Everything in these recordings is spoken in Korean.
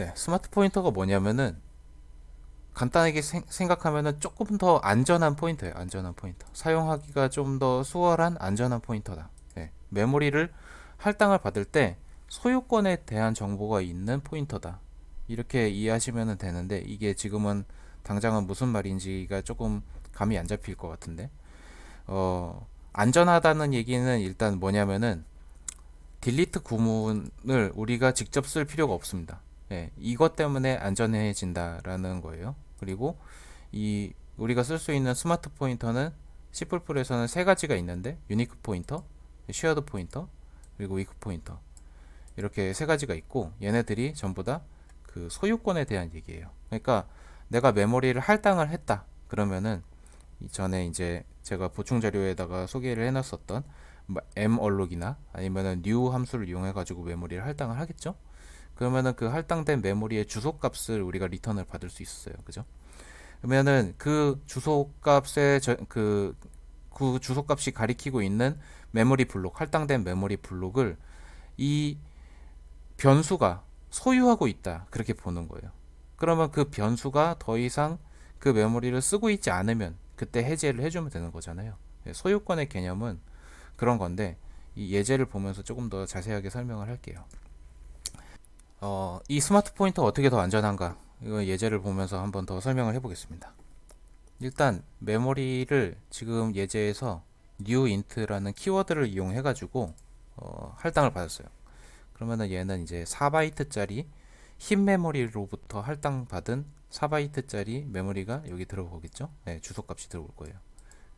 네, 스마트 포인터가 뭐냐면은 간단하게 생각하면은 조금 더 안전한 포인터예요. 안전한 포인터. 사용하기가 좀 더 수월한 안전한 포인터다. 네, 메모리를 할당을 받을 때 소유권에 대한 정보가 있는 포인터다. 이렇게 이해하시면 되는데 이게 지금은 당장은 무슨 말인지가 조금 감이 안 잡힐 것 같은데 안전하다는 얘기는 일단 뭐냐면은 딜리트 구문을 우리가 직접 쓸 필요가 없습니다. 예, 이것 때문에 안전해진다라는 거예요. 그리고 이 우리가 쓸 수 있는 스마트 포인터는 C++에서는 세 가지가 있는데 유니크 포인터, 쉐어드 포인터, 그리고 위크 포인터 이렇게 세 가지가 있고 얘네들이 전부 다 그 소유권에 대한 얘기예요. 그러니까 내가 메모리를 할당을 했다. 그러면은 이전에 이제 제가 보충 자료에다가 소개를 해놨었던 m-얼록이나 아니면은 new 함수를 이용해 가지고 메모리를 할당을 하겠죠. 그러면은 그 할당된 메모리의 주소값을 우리가 리턴을 받을 수 있어요. 그죠? 그러면은 그 주소값의 그 주소값이 가리키고 있는 메모리 블록, 할당된 메모리 블록을 이 변수가 소유하고 있다. 그렇게 보는 거예요. 그러면 그 변수가 더 이상 그 메모리를 쓰고 있지 않으면 그때 해제를 해주면 되는 거잖아요. 소유권의 개념은 그런 건데 이 예제를 보면서 조금 더 자세하게 설명을 할게요. 이 스마트 포인터 어떻게 더 안전한가? 이거 예제를 보면서 한번 더 설명을 해보겠습니다. 일단 메모리를 지금 예제에서 new int라는 키워드를 이용해 가지고 할당을 받았어요. 그러면은 얘는 이제 4바이트짜리 흰 메모리로부터 할당받은 4바이트짜리 메모리가 여기 들어오겠죠? 네, 주소값이 들어올 거예요.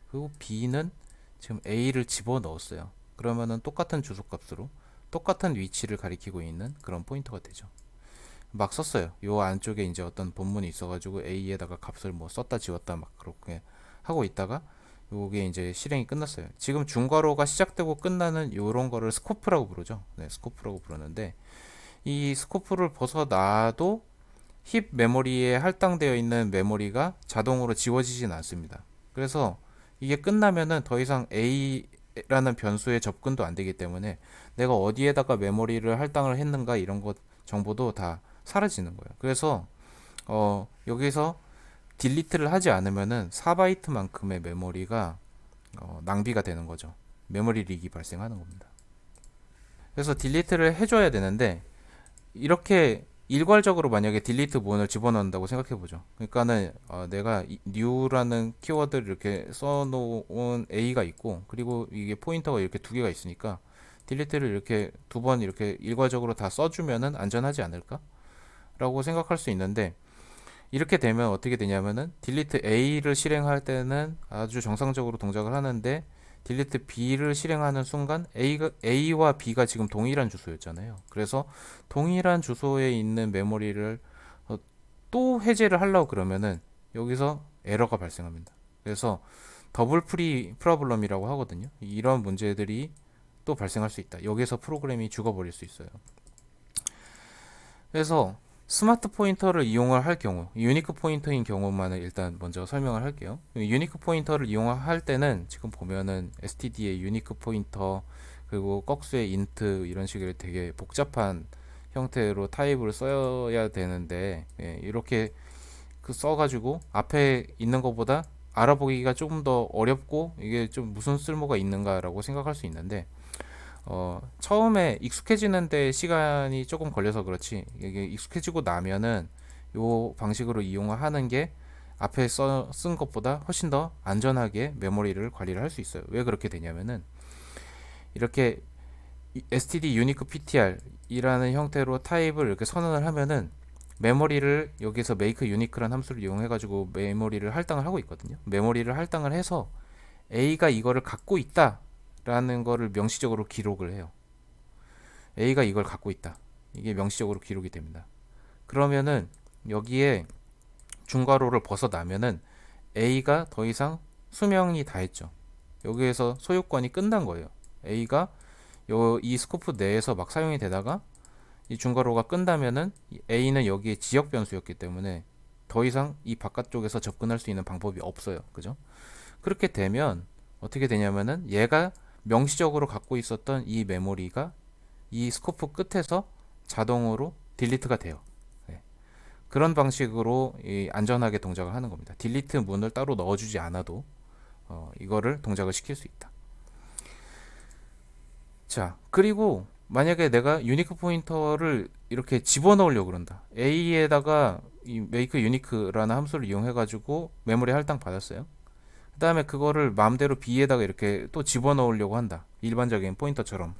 그리고 B는 지금 A를 집어 넣었어요. 그러면은 똑같은 주소값으로 똑같은 위치를 가리키고 있는 그런 포인터가 되죠. 막 썼어요. 요 안쪽에 이제 어떤 본문이 있어가지고 A에다가 값을 뭐 썼다 지웠다 막 그렇게 하고 있다가 요게 이제 실행이 끝났어요. 지금 중괄호가 시작되고 끝나는 요런 거를 스코프라고 부르죠. 네, 스코프라고 부르는데 이 스코프를 벗어나도 힙 메모리에 할당되어 있는 메모리가 자동으로 지워지진 않습니다. 그래서 이게 끝나면은 더 이상 A라는 변수에 접근도 안 되기 때문에 내가 어디에다가 메모리를 할당을 했는가 이런 것 정보도 다 사라지는 거예요. 그래서 여기서 딜리트를 하지 않으면은 4바이트만큼의 메모리가 낭비가 되는 거죠. 메모리 릭이 발생하는 겁니다. 그래서 딜리트를 해줘야 되는데 이렇게 일괄적으로 만약에 딜리트 문을 집어넣는다고 생각해 보죠. 그러니까는 내가 new라는 키워드를 이렇게 써놓은 a가 있고 그리고 이게 포인터가 이렇게 두 개가 있으니까 딜리트를 이렇게 두 번 이렇게 일괄적으로 다 써주면은 안전하지 않을까라고 생각할 수 있는데 이렇게 되면 어떻게 되냐면은 딜리트 A를 실행할 때는 아주 정상적으로 동작을 하는데 딜리트 B를 실행하는 순간 A와 B가 지금 동일한 주소였잖아요. 그래서 동일한 주소에 있는 메모리를 또 해제를 하려고 그러면은 여기서 에러가 발생합니다. 그래서 더블 프리 프로블럼이라고 하거든요. 이런 문제들이 또 발생할 수 있다. 여기서 프로그램이 죽어버릴 수 있어요. 그래서 스마트 포인터를 이용을 할 경우, 유니크 포인터인 경우만을 일단 먼저 설명을 할게요. 유니크 포인터를 이용할 때는 지금 보면은 std의 유니크 포인터 그리고 꺽수의 인트 이런 식으로 되게 복잡한 형태로 타입을 써야 되는데 이렇게 써가지고 앞에 있는 것보다 알아보기가 조금 더 어렵고 이게 좀 무슨 쓸모가 있는가라고 생각할 수 있는데 처음에 익숙해지는데 시간이 조금 걸려서 그렇지 이게 익숙해지고 나면은 요 방식으로 이용하는 게 앞에 쓴 것보다 훨씬 더 안전하게 메모리를 관리를 할 수 있어요. 왜 그렇게 되냐면은 이렇게 std unique ptr 이라는 형태로 타입을 이렇게 선언을 하면은 메모리를 여기서 make unique라는 함수를 이용해 가지고 메모리를 할당을 하고 있거든요. 메모리를 할당을 해서 a가 이거를 갖고 있다 라는 거를 명시적으로 기록을 해요. A가 이걸 갖고 있다. 이게 명시적으로 기록이 됩니다. 그러면은 여기에 중괄호를 벗어나면은 A가 더 이상 수명이 다했죠. 여기에서 소유권이 끝난 거예요. A가 이 스코프 내에서 막 사용이 되다가 이 중괄호가 끝나면은 A는 여기에 지역 변수였기 때문에 더 이상 이 바깥쪽에서 접근할 수 있는 방법이 없어요. 그죠? 그렇게 되면 어떻게 되냐면은 얘가 명시적으로 갖고 있었던 이 메모리가 이 스코프 끝에서 자동으로 딜리트가 돼요. 네. 그런 방식으로 이 안전하게 동작을 하는 겁니다. 딜리트 문을 따로 넣어주지 않아도 이거를 동작을 시킬 수 있다. 자, 그리고 만약에 내가 유니크 포인터를 이렇게 집어넣으려고 그런다. A에다가 이 make unique라는 함수를 이용해 가지고 메모리 할당 받았어요. 그 다음에 그거를 마음대로 B에다가 이렇게 또 집어넣으려고 한다. 일반적인 포인터처럼.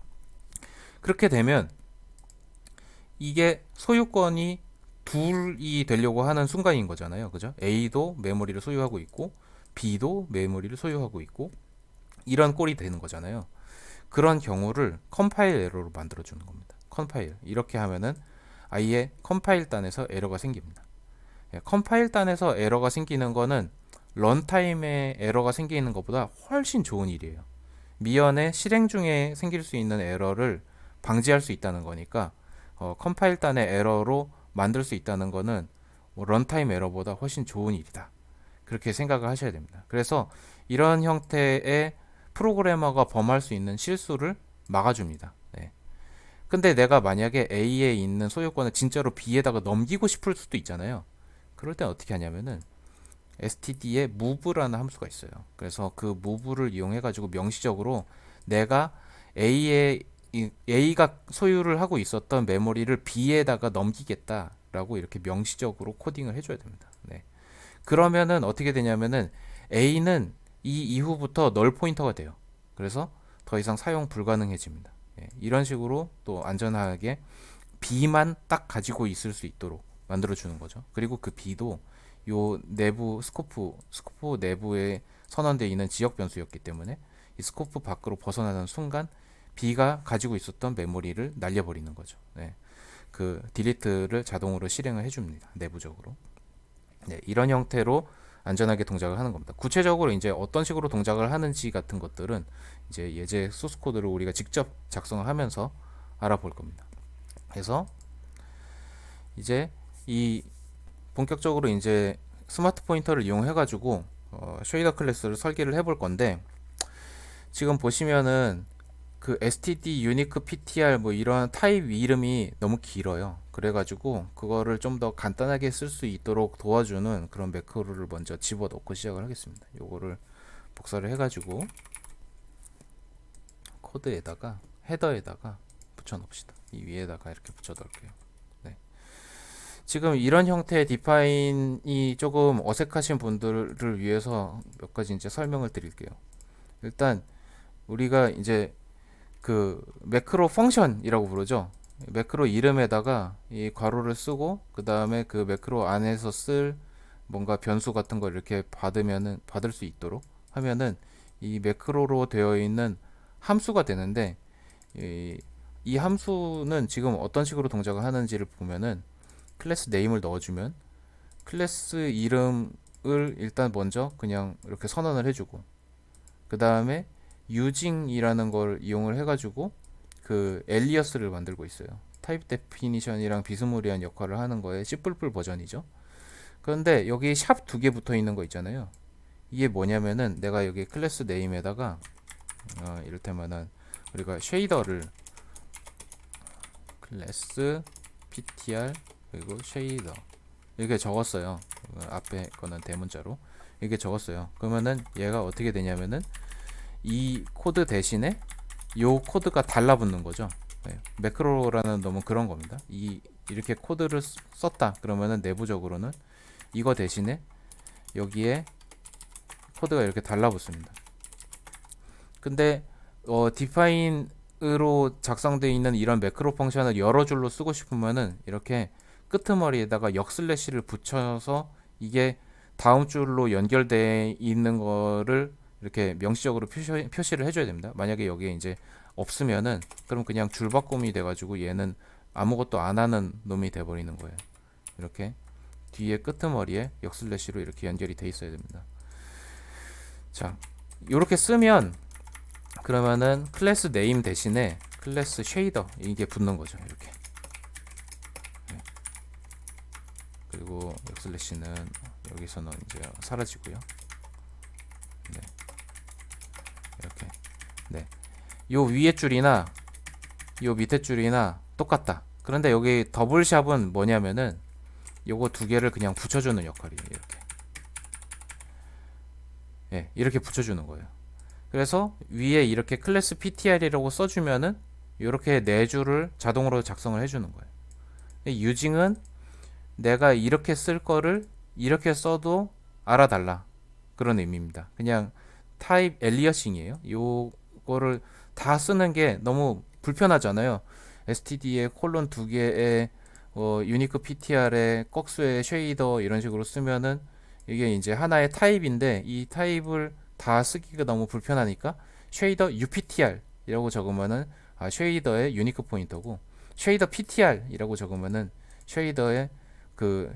그렇게 되면 이게 소유권이 둘이 되려고 하는 순간인 거잖아요. 그죠? A도 메모리를 소유하고 있고 B도 메모리를 소유하고 있고 이런 꼴이 되는 거잖아요. 그런 경우를 컴파일 에러로 만들어 주는 겁니다. 컴파일. 이렇게 하면은 아예 컴파일 단에서 에러가 생깁니다. 컴파일 단에서 에러가 생기는 거는 런타임에 에러가 생기는 것보다 훨씬 좋은 일이에요. 미연에 실행 중에 생길 수 있는 에러를 방지할 수 있다는 거니까 컴파일 단의 에러로 만들 수 있다는 거는 런타임 에러보다 훨씬 좋은 일이다. 그렇게 생각을 하셔야 됩니다. 그래서 이런 형태의 프로그래머가 범할 수 있는 실수를 막아줍니다. 네. 근데 내가 만약에 A에 있는 소유권을 진짜로 B에다가 넘기고 싶을 수도 있잖아요. 그럴 땐 어떻게 하냐면은 std에 move라는 함수가 있어요. 그래서 그 move를 이용해 가지고 명시적으로 내가 A가 소유를 하고 있었던 메모리를 B에다가 넘기겠다라고 이렇게 명시적으로 코딩을 해줘야 됩니다. 네. 그러면은 어떻게 되냐면은 A는 이 이후부터 널 포인터가 돼요. 그래서 더 이상 사용 불가능해집니다. 예, 이런 식으로 또 안전하게 B만 딱 가지고 있을 수 있도록 만들어 주는 거죠. 그리고 그 B도 요 내부 스코프 내부에 선언되어 있는 지역 변수였기 때문에 이 스코프 밖으로 벗어나는 순간 B가 가지고 있었던 메모리를 날려버리는 거죠. 네, 그 딜리트를 자동으로 실행을 해줍니다. 내부적으로. 네, 이런 형태로 안전하게 동작을 하는 겁니다. 구체적으로 이제 어떤 식으로 동작을 하는지 같은 것들은 이제 예제 소스 코드를 우리가 직접 작성을 하면서 알아볼 겁니다. 그래서 이제 이 본격적으로 이제 스마트 포인터를 이용해 가지고 쉐이더 클래스를 설계를 해볼 건데, 지금 보시면은 그 std, unique, ptr 뭐 이런 타입 이름이 너무 길어요. 그래가지고 그거를 좀 더 간단하게 쓸 수 있도록 도와주는 그런 매크로를 먼저 집어넣고 시작을 하겠습니다. 요거를 복사를 해가지고 코드에다가 헤더에다가 붙여놓읍시다. 이 위에다가 이렇게 붙여놓을게요. 네. 지금 이런 형태의 디파인이 조금 어색하신 분들을 위해서 몇 가지 이제 설명을 드릴게요. 일단 우리가 이제 그 매크로 펑션이라고 부르죠. 매크로 이름에다가 이 괄호를 쓰고 그 다음에 그 매크로 안에서 쓸 뭔가 변수 같은 걸 이렇게 받을 수 있도록 하면은 이 매크로로 되어 있는 함수가 되는데, 이 함수는 지금 어떤 식으로 동작을 하는지를 보면은 클래스 네임을 넣어주면 클래스 이름을 일단 먼저 그냥 이렇게 선언을 해주고 그 다음에 using이라는 걸 이용을 해가지고 그 엘리어스를 만들고 있어요. 타입 데피니션이랑 비스무리한 역할을 하는 거에 C++ 버전이죠. 그런데 여기 샵 두 개 붙어 있는 거 있잖아요. 이게 뭐냐면은 내가 여기 클래스 네임에다가 이를테면은 우리가 쉐이더를 클래스 ptr 그리고 쉐이더 이렇게 적었어요. 앞에 거는 대문자로 이렇게 적었어요. 그러면은 얘가 어떻게 되냐면은 이 코드 대신에 요 코드가 달라붙는 거죠. 네, 매크로라는 놈은 그런 겁니다. 이렇게 코드를 썼다 그러면은 내부적으로는 이거 대신에 여기에 코드가 이렇게 달라붙습니다. 근데 디파인으로 작성되어 있는 이런 매크로 펑션을 여러 줄로 쓰고 싶으면은 이렇게 끄트머리에다가 역슬래시를 붙여서 이게 다음 줄로 연결되어 있는 거를 이렇게 명시적으로 표시를 해줘야 됩니다. 만약에 여기에 이제 없으면은 그럼 그냥 줄바꿈이 돼가지고 얘는 아무것도 안 하는 놈이 돼버리는 거예요. 이렇게 뒤에 끄트머리에 역슬래시로 이렇게 연결이 돼 있어야 됩니다. 자, 이렇게 쓰면 그러면은 클래스 네임 대신에 클래스 쉐이더 이게 붙는 거죠. 이렇게. 그리고 역슬래시는 여기서는 이제 사라지고요. 네. 이렇게. 네. 요 위에 줄이나 요 밑에 줄이나 똑같다. 그런데 여기 더블샵은 뭐냐면은 요거 두 개를 그냥 붙여주는 역할이에요. 이렇게. 예, 이렇게 붙여주는 거예요. 그래서 위에 이렇게 클래스 ptr이라고 써주면은 이렇게 네 줄을 자동으로 작성을 해주는 거예요. 유징은 내가 이렇게 쓸 거를 이렇게 써도 알아달라, 그런 의미입니다. 그냥 타입 엘리어싱이에요. 요거를 다 쓰는 게 너무 불편하잖아요. std에 콜론 두 개에 유니크 ptr에 꺽수에 쉐이더 이런 식으로 쓰면은 이게 이제 하나의 타입인데 이 타입을 다 쓰기가 너무 불편하니까 쉐이더 uptr 이라고 적으면은 쉐이더의 유니크 포인터고, 쉐이더 ptr 이라고 적으면은 쉐이더의 그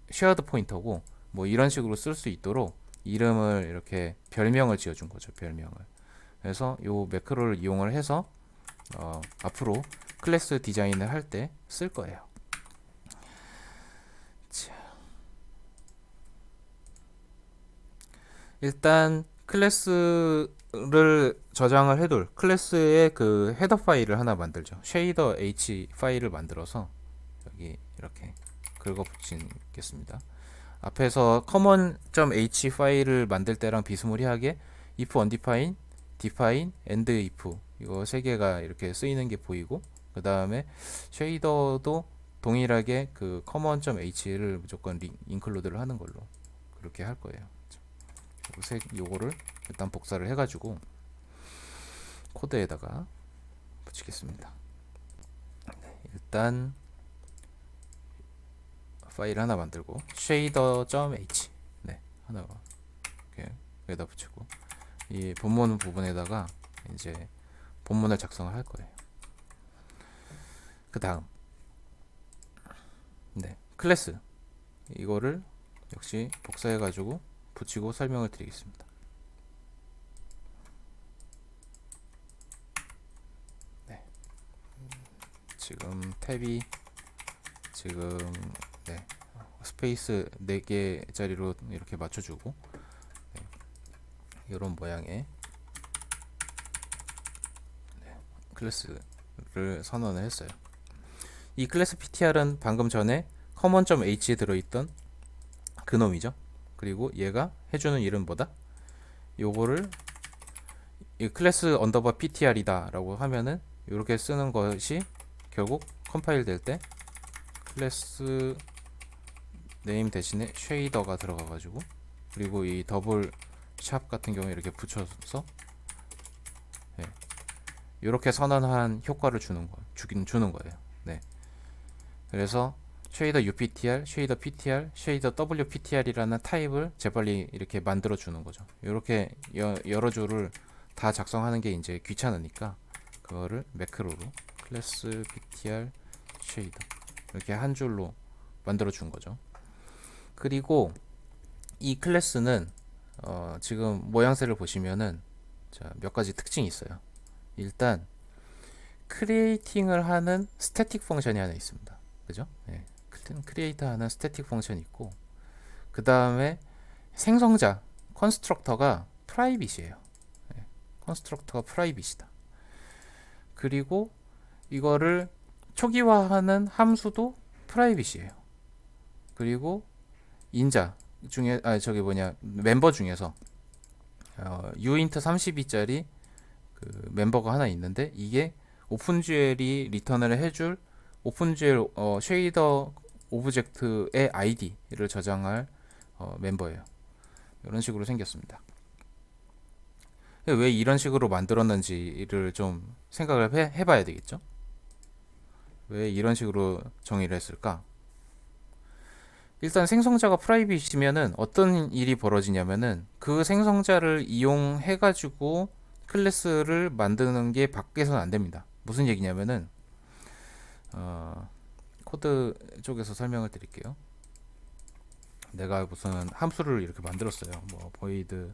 쉐어드 포인터고, 뭐 이런 식으로 쓸 수 있도록 이름을 이렇게 별명을 지어준 거죠. 별명을. 그래서 요 매크로를 이용을 해서 앞으로 클래스 디자인을 할 때 쓸 거예요. 자, 일단 클래스를 저장을 해둘 클래스의 그 헤더 파일을 하나 만들죠. 쉐이더 h 파일을 만들어서 여기 이렇게 긁어 붙이겠습니다. 앞에서 common.h 파일을 만들 때랑 비스무리하게 if undefined, define, and if 이거 세 개가 이렇게 쓰이는 게 보이고, 그 다음에 쉐이더도 동일하게 그 common.h를 무조건 include를 하는 걸로 그렇게 할 거예요. 요거를 일단 복사를 해가지고 코드에다가 붙이겠습니다. 일단 파일 하나 만들고 shader.h 하나 이렇게 여기다 붙이고, 이 본문 부분에다가 이제 본문을 작성을 할 거예요. 그 다음 클래스 이거를 역시 복사해 가지고 붙이고 설명을 드리겠습니다. 지금 탭이 지금 스페이스 4개짜리로 이렇게 맞춰주고 이런 모양의 클래스를 선언을 했어요. 이 클래스 ptr은 방금 전에 common.h에 들어있던 그놈이죠. 그리고 얘가 해주는 이름 뭐다? 요거를 이 클래스 언더바 ptr이다 라고 하면은 이렇게 쓰는 것이 결국 컴파일 될 때 클래스 네임 대신에 쉐이더가 들어가 가지고, 그리고 이 더블 샵 같은 경우에 이렇게 붙여서 이렇게 선언한 효과를 주는 거예요. 그래서 쉐이더 uptr, 쉐이더 ptr, 쉐이더 wptr이라는 타입을 재빨리 이렇게 만들어 주는 거죠. 이렇게 여러 줄을 다 작성하는 게 이제 귀찮으니까 그거를 매크로로 클래스 ptr 쉐이더 이렇게 한 줄로 만들어 준 거죠. 그리고 이 클래스는 지금 모양새를 보시면은 몇 가지 특징이 있어요. 일단 크리에이팅을 하는 스태틱 펑션이 하나 있습니다. 그죠? 크리에이터 하는 스태틱 펑션이 있고, 그 다음에 생성자 컨스트럭터가 프라이빗이에요. 컨스트럭터가 프라이빗이다. 그리고 이거를 초기화하는 함수도 프라이빗이에요. 그리고 인자 중에 멤버 중에서 uint 32짜리 그 멤버가 하나 있는데, 이게 오픈GL이 리턴을 해줄 오픈GL 쉐이더 오브젝트의 ID를 저장할 멤버예요. 이런 식으로 생겼습니다. 왜 이런 식으로 만들었는지를 좀 생각을 해봐야 되겠죠. 왜 이런 식으로 정의를 했을까? 일단 생성자가 프라이빗이면은 어떤 일이 벌어지냐면은 그 생성자를 이용해 가지고 클래스를 만드는 게 밖에서는 안 됩니다. 무슨 얘기냐면은 코드 쪽에서 설명을 드릴게요. 내가 무슨 함수를 이렇게 만들었어요. 뭐 void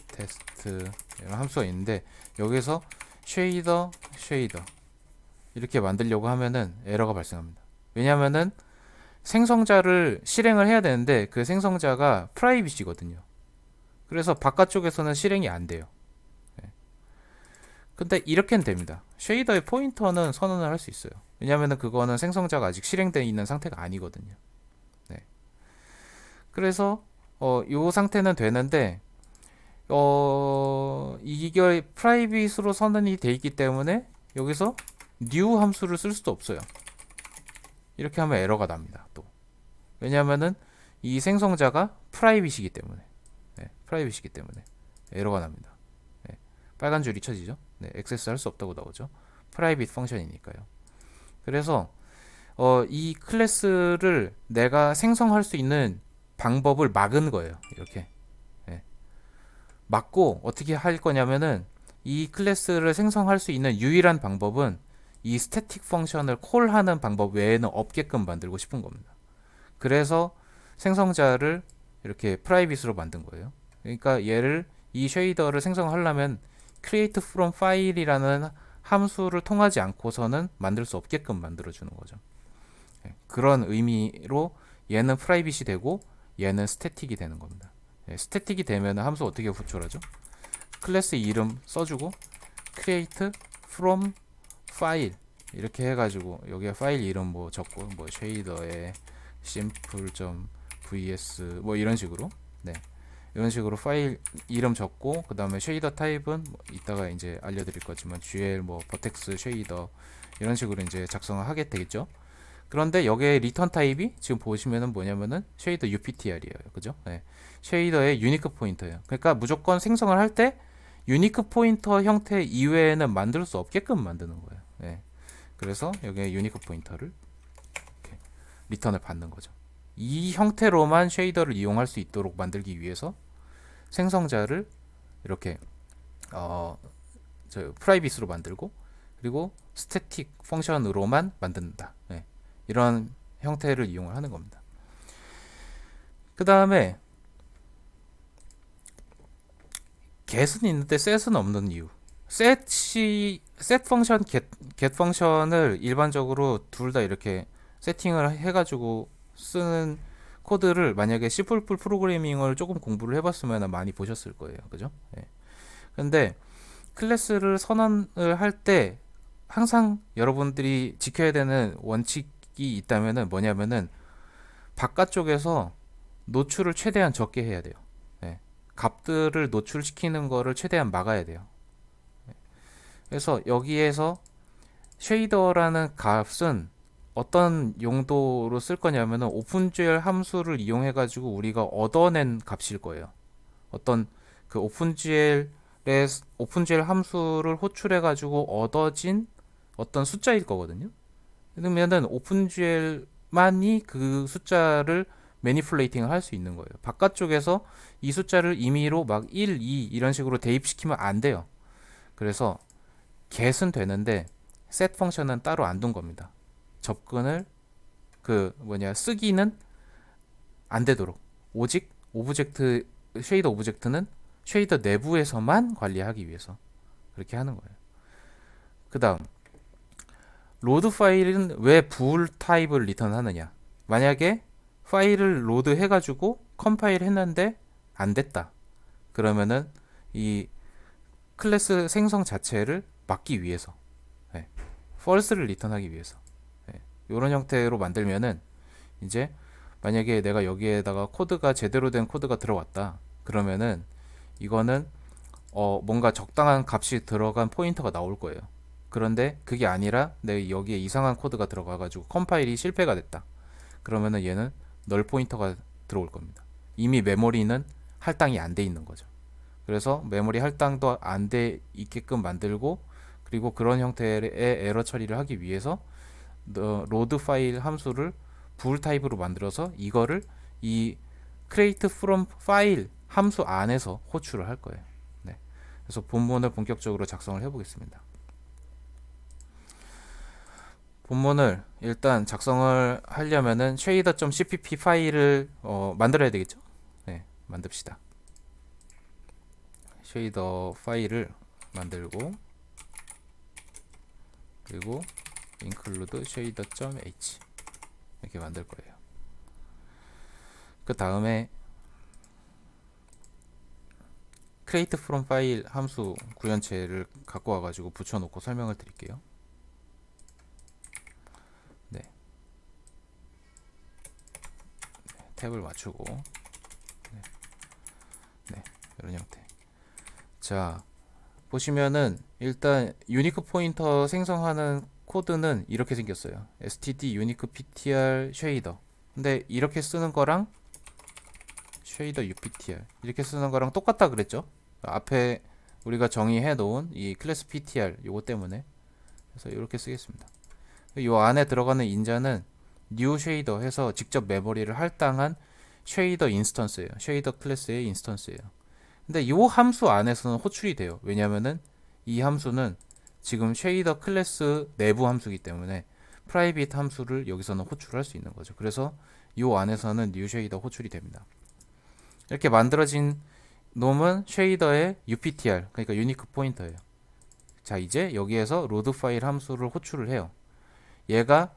테스트 이런 함수가 있는데, 여기서 쉐이더 이렇게 만들려고 하면은 에러가 발생합니다. 왜냐하면은 생성자를 실행을 해야 되는데 그 생성자가 프라이빗이거든요. 그래서 바깥쪽에서는 실행이 안 돼요. 근데 이렇게는 됩니다. 쉐이더의 포인터는 선언을 할 수 있어요. 왜냐면은 그거는 생성자가 아직 실행되어 있는 상태가 아니거든요. 네. 그래서 요 상태는 되는데 이게 프라이빗으로 선언이 돼 있기 때문에 여기서 new 함수를 쓸 수도 없어요. 이렇게 하면 에러가 납니다. 또 왜냐하면은 이 생성자가 프라이빗이기 때문에, 네, 프라이빗이기 때문에 에러가 납니다. 네, 빨간 줄이 쳐지죠. 네, 액세스 할 수 없다고 나오죠. 프라이빗 펑션이니까요. 그래서 이 클래스를 내가 생성할 수 있는 방법을 막은 거예요. 이렇게. 네. 막고 어떻게 할 거냐면은 이 클래스를 생성할 수 있는 유일한 방법은 이 스태틱 펑션을 콜하는 방법 외에는 없게끔 만들고 싶은 겁니다. 그래서 생성자를 이렇게 프라이빗으로 만든 거예요. 그러니까 얘를 이 쉐이더를 생성하려면 create from file이라는 함수를 통하지 않고서는 만들 수 없게끔 만들어 주는 거죠. 그런 의미로 얘는 프라이빗이 되고 얘는 스태틱이 되는 겁니다. 스태틱이 되면 함수 어떻게 호출하죠? 클래스 이름 써주고 create from file 이렇게 해가지고 여기에 파일 이름 뭐 적고 뭐 쉐이더에 simple.vs 뭐 이런 식으로, 네, 이런 식으로 파일 이름 적고 그 다음에 쉐이더 타입은 뭐 이따가 이제 알려드릴 거지만 GL 뭐 버텍스 쉐이더 이런 식으로 이제 작성을 하게 되겠죠. 그런데 여기에 리턴 타입이 지금 보시면은 뭐냐면은 쉐이더 UPTR이에요. 그죠? 네. 쉐이더의 유니크 포인터예요. 그러니까 무조건 생성을 할 때 유니크 포인터 형태 이외에는 만들 수 없게끔 만드는 거예요. 네. 그래서 여기에 유니크 포인터를 이렇게 리턴을 받는 거죠. 이 형태로만 쉐이더를 이용할 수 있도록 만들기 위해서 생성자를 이렇게 프라이빗으로 만들고 그리고 스태틱 펑션으로만 만든다. 네. 이런 형태를 이용을 하는 겁니다. 그 다음에 get은 있는데 set은 없는 이유. set 펑션, get 펑션을 일반적으로 둘 다 이렇게 세팅을 해가지고 쓰는 코드를 만약에 C++ 프로그래밍을 조금 공부를 해봤으면 많이 보셨을 거예요. 그죠? 예. 근데 클래스를 선언을 할 때 항상 여러분들이 지켜야 되는 원칙이 있다면은 뭐냐면은 바깥쪽에서 노출을 최대한 적게 해야 돼요. 예. 값들을 노출시키는 거를 최대한 막아야 돼요. 그래서 여기에서 쉐이더라는 값은 어떤 용도로 쓸 거냐면은 오픈GL 함수를 이용해 가지고 우리가 얻어낸 값일 거예요. 어떤 그 오픈GL 함수를 호출해 가지고 얻어진 어떤 숫자일 거거든요. 그러면은 오픈GL만이 그 숫자를 매니플레이팅을 할 수 있는 거예요. 바깥쪽에서 이 숫자를 임의로 막 1, 2 이런 식으로 대입시키면 안 돼요. 그래서 get은 되는데 set 펑션은 따로 안 둔 겁니다. 접근을 쓰기는 안 되도록 오직 오브젝트 쉐이더 오브젝트는 쉐이더 내부에서만 관리하기 위해서 그렇게 하는 거예요. 그 다음 로드 파일은 왜 bool 타입을 리턴하느냐. 만약에 파일을 로드 해가지고 컴파일 했는데 안 됐다. 그러면은 이 클래스 생성 자체를 막기 위해서, 네, false를 리턴하기 위해서, 네, 이런 형태로 만들면은 이제 만약에 내가 여기에다가 코드가 제대로 된 코드가 들어왔다. 그러면은 이거는 뭔가 적당한 값이 들어간 포인터가 나올 거예요. 그런데 그게 아니라 내가 여기에 이상한 코드가 들어가가지고 컴파일이 실패가 됐다. 그러면은 얘는 널 포인터가 들어올 겁니다. 이미 메모리는 할당이 안 돼 있는 거죠. 그래서 메모리 할당도 안 돼 있게끔 만들고 그리고 그런 형태의 에러 처리를 하기 위해서 로드 파일 함수를 bool 타입으로 만들어서 이거를 이 create from file 함수 안에서 호출을 할 거예요. 네. 그래서 본문을 본격적으로 작성을 해보겠습니다. 본문을 일단 작성을 하려면은 shader.cpp 파일을 만들어야 되겠죠? 네, 만듭시다. 쉐이더 파일을 만들고 그리고 include shader.h 이렇게 만들 거예요. 그 다음에 create from file 함수 구현체를 갖고 와가지고 붙여놓고 설명을 드릴게요. 네, 탭을 맞추고 네, 네, 이런 형태. 자, 보시면은 일단 유니크 포인터 생성하는 코드는 이렇게 생겼어요. std unique ptr shader. 근데 이렇게 쓰는 거랑 shader uptr 이렇게 쓰는 거랑 똑같다 그랬죠. 앞에 우리가 정의해 놓은 이 클래스 ptr 요거 때문에 그래서 이렇게 쓰겠습니다. 요 안에 들어가는 인자는 new shader 해서 직접 메모리를 할당한 shader 인스턴스예요. shader 클래스의 인스턴스예요. 근데 이 함수 안에서는 호출이 돼요. 왜냐면은 이 함수는 지금 쉐이더 클래스 내부 함수이기 때문에 프라이빗 함수를 여기서는 호출할 수 있는 거죠. 그래서 이 안에서는 new 쉐이더 호출이 됩니다. 이렇게 만들어진 놈은 쉐이더의 UPTR, 그러니까 유니크 포인터예요. 자, 이제 여기에서 로드 파일 함수를 호출을 해요. 얘가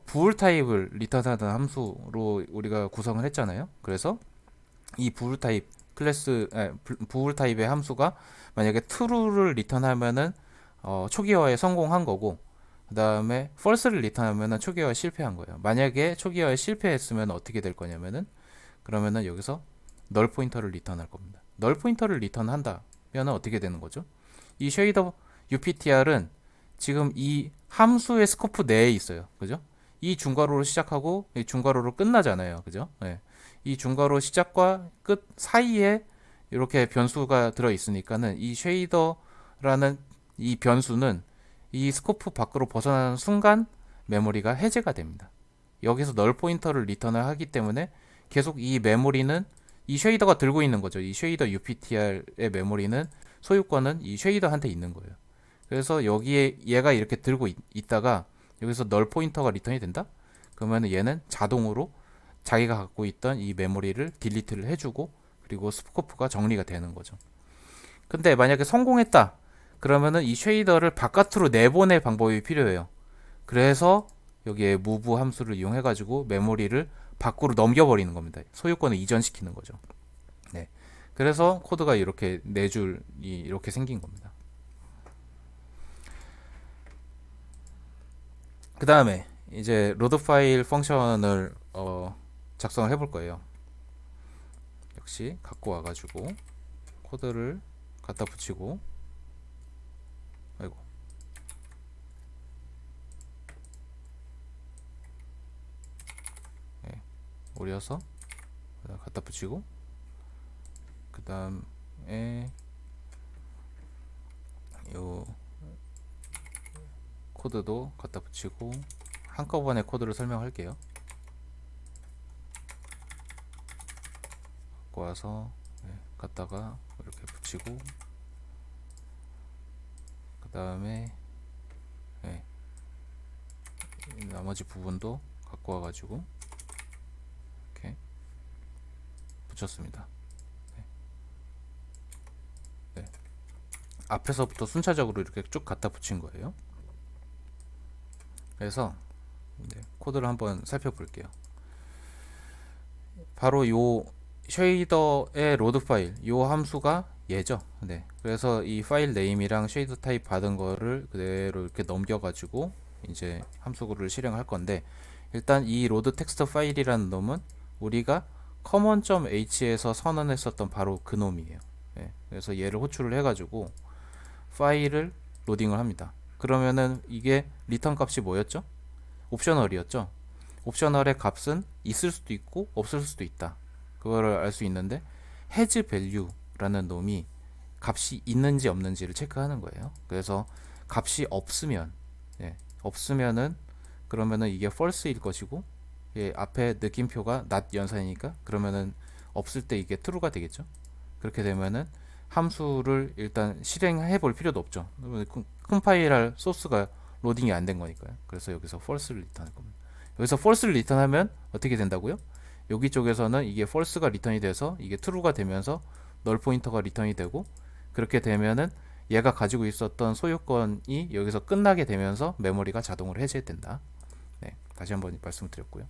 부울 타입을 리턴하는 함수로 우리가 구성을 했잖아요. 그래서 이 부울 타입 부울 타입의 함수가 만약에 true를 리턴하면은 초기화에 성공한 거고, 그 다음에 false를 리턴하면은 초기화에 실패한 거예요. 만약에 초기화에 실패했으면 어떻게 될 거냐면은 그러면은 여기서 널 포인터를 리턴할 겁니다. 널 포인터를 리턴한다면 어떻게 되는 거죠? 이 쉐이더 UPTR은 지금 이 함수의 스코프 내에 있어요. 그죠? 이 중괄호로 시작하고 이 중괄호로 끝나잖아요. 그죠? 네. 이 중괄호 시작과 끝 사이에 이렇게 변수가 들어 있으니까는 이 쉐이더라는 이 변수는 이 스코프 밖으로 벗어나는 순간 메모리가 해제가 됩니다. 여기서 널 포인터를 리턴을 하기 때문에 계속 이 메모리는 이 쉐이더가 들고 있는 거죠. 이 쉐이더 UPTR의 메모리는 소유권은 이 쉐이더한테 있는 거예요. 그래서 여기에 얘가 이렇게 들고 있다가 여기서 널 포인터가 리턴이 된다? 그러면 얘는 자동으로 자기가 갖고 있던 이 메모리를 딜리트를 해주고 그리고 스코프가 정리가 되는 거죠. 근데 만약에 성공했다 그러면은 이 쉐이더를 바깥으로 내보낼 방법이 필요해요. 그래서 여기에 move 함수를 이용해 가지고 메모리를 밖으로 넘겨버리는 겁니다. 소유권을 이전시키는 거죠. 네. 그래서 코드가 이렇게 네 줄이 이렇게 생긴 겁니다. 그 다음에 이제 로드 파일 펑션을 작성을 해볼 거예요. 역시 갖고 와가지고 코드를 갖다 붙이고, 아이고, 네, 오려서 갖다 붙이고, 그 다음에 요 코드도 갖다 붙이고 한꺼번에 코드를 설명할게요. 갖고 와서 갖다가 이렇게 붙이고, 그 다음에 나머지 부분도 갖고 와가지고 이렇게 붙였습니다. 네. 앞에서부터 순차적으로 이렇게 쭉 갖다 붙인 거예요. 그래서 코드를 한번 살펴볼게요. 바로 요 쉐이더의 로드 파일, 요 함수가 얘죠. 네. 그래서 이 파일 네임이랑 쉐이더 타입 받은 거를 그대로 이렇게 넘겨가지고 이제 함수를 실행할 건데, 일단 이 로드 텍스트 파일이라는 놈은 우리가 common.h에서 선언했었던 바로 그 놈이에요. 네. 그래서 얘를 호출을 해가지고 파일을 로딩을 합니다. 그러면은 이게 리턴 값이 뭐였죠? 옵셔널이었죠. 옵셔널의 값은 있을 수도 있고 없을 수도 있다. 그거를 알 수 있는데 has value라는 놈이 값이 있는지 없는지를 체크하는 거예요. 그래서 값이 없으면 없으면은 그러면은 이게 false일 것이고, 앞에 느낌표가 not 연산이니까 그러면은 없을 때 이게 true가 되겠죠. 그렇게 되면은 함수를 일단 실행해 볼 필요도 없죠. 컴파일할 소스가 로딩이 안 된 거니까요. 그래서 여기서 false를 리턴할 겁니다. 여기서 false를 리턴하면 어떻게 된다고요? 여기 쪽에서는 이게 false가 리턴이 돼서 이게 true가 되면서 널 포인터가 리턴이 되고, 그렇게 되면은 얘가 가지고 있었던 소유권이 여기서 끝나게 되면서 메모리가 자동으로 해제된다. 네, 다시 한번 말씀드렸고요.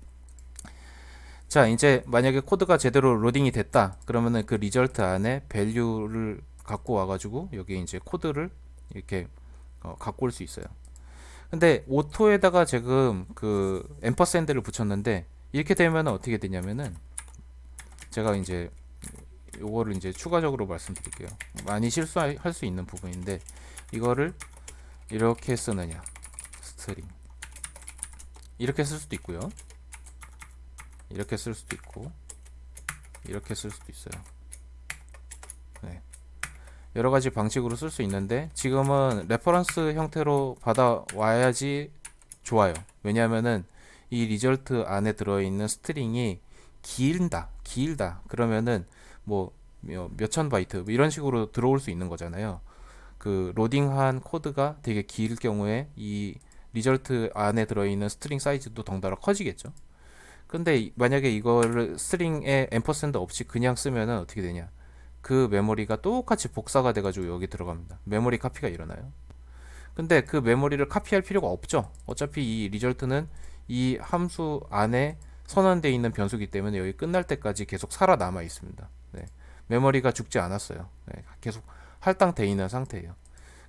자, 이제 만약에 코드가 제대로 로딩이 됐다. 그러면은 그 리절트 안에 밸류를 갖고 와가지고 여기 이제 코드를 이렇게 갖고 올 수 있어요. 근데 오토에다가 지금 그 앰퍼샌드를 붙였는데 이렇게 되면 어떻게 되냐면은 제가 이제 요거를 이제 추가적으로 말씀드릴게요. 많이 실수할 수 있는 부분인데 이거를 이렇게 쓰느냐 스트링 이렇게 쓸 수도 있고요. 이렇게 쓸 수도 있고 이렇게 쓸 수도 있어요. 네. 여러 가지 방식으로 쓸 수 있는데 지금은 레퍼런스 형태로 받아와야지 좋아요. 왜냐하면은 이 리절트 안에 들어있는 스트링이 길다 그러면은 뭐 몇천 바이트 뭐 이런 식으로 들어올 수 있는 거잖아요. 그 로딩한 코드가 되게 길 경우에 이 리절트 안에 들어있는 스트링 사이즈도 덩달아 커지겠죠. 근데 만약에 이거를 스트링에 앰퍼샌드 없이 그냥 쓰면은 어떻게 되냐? 그 메모리가 똑같이 복사가 돼가지고 여기 들어갑니다. 메모리 카피가 일어나요. 근데 그 메모리를 카피할 필요가 없죠. 어차피 이 리절트는 이 함수 안에 선언되어 있는 변수기 때문에 여기 끝날 때까지 계속 살아남아 있습니다. 네. 메모리가 죽지 않았어요. 네. 계속 할당되어 있는 상태예요.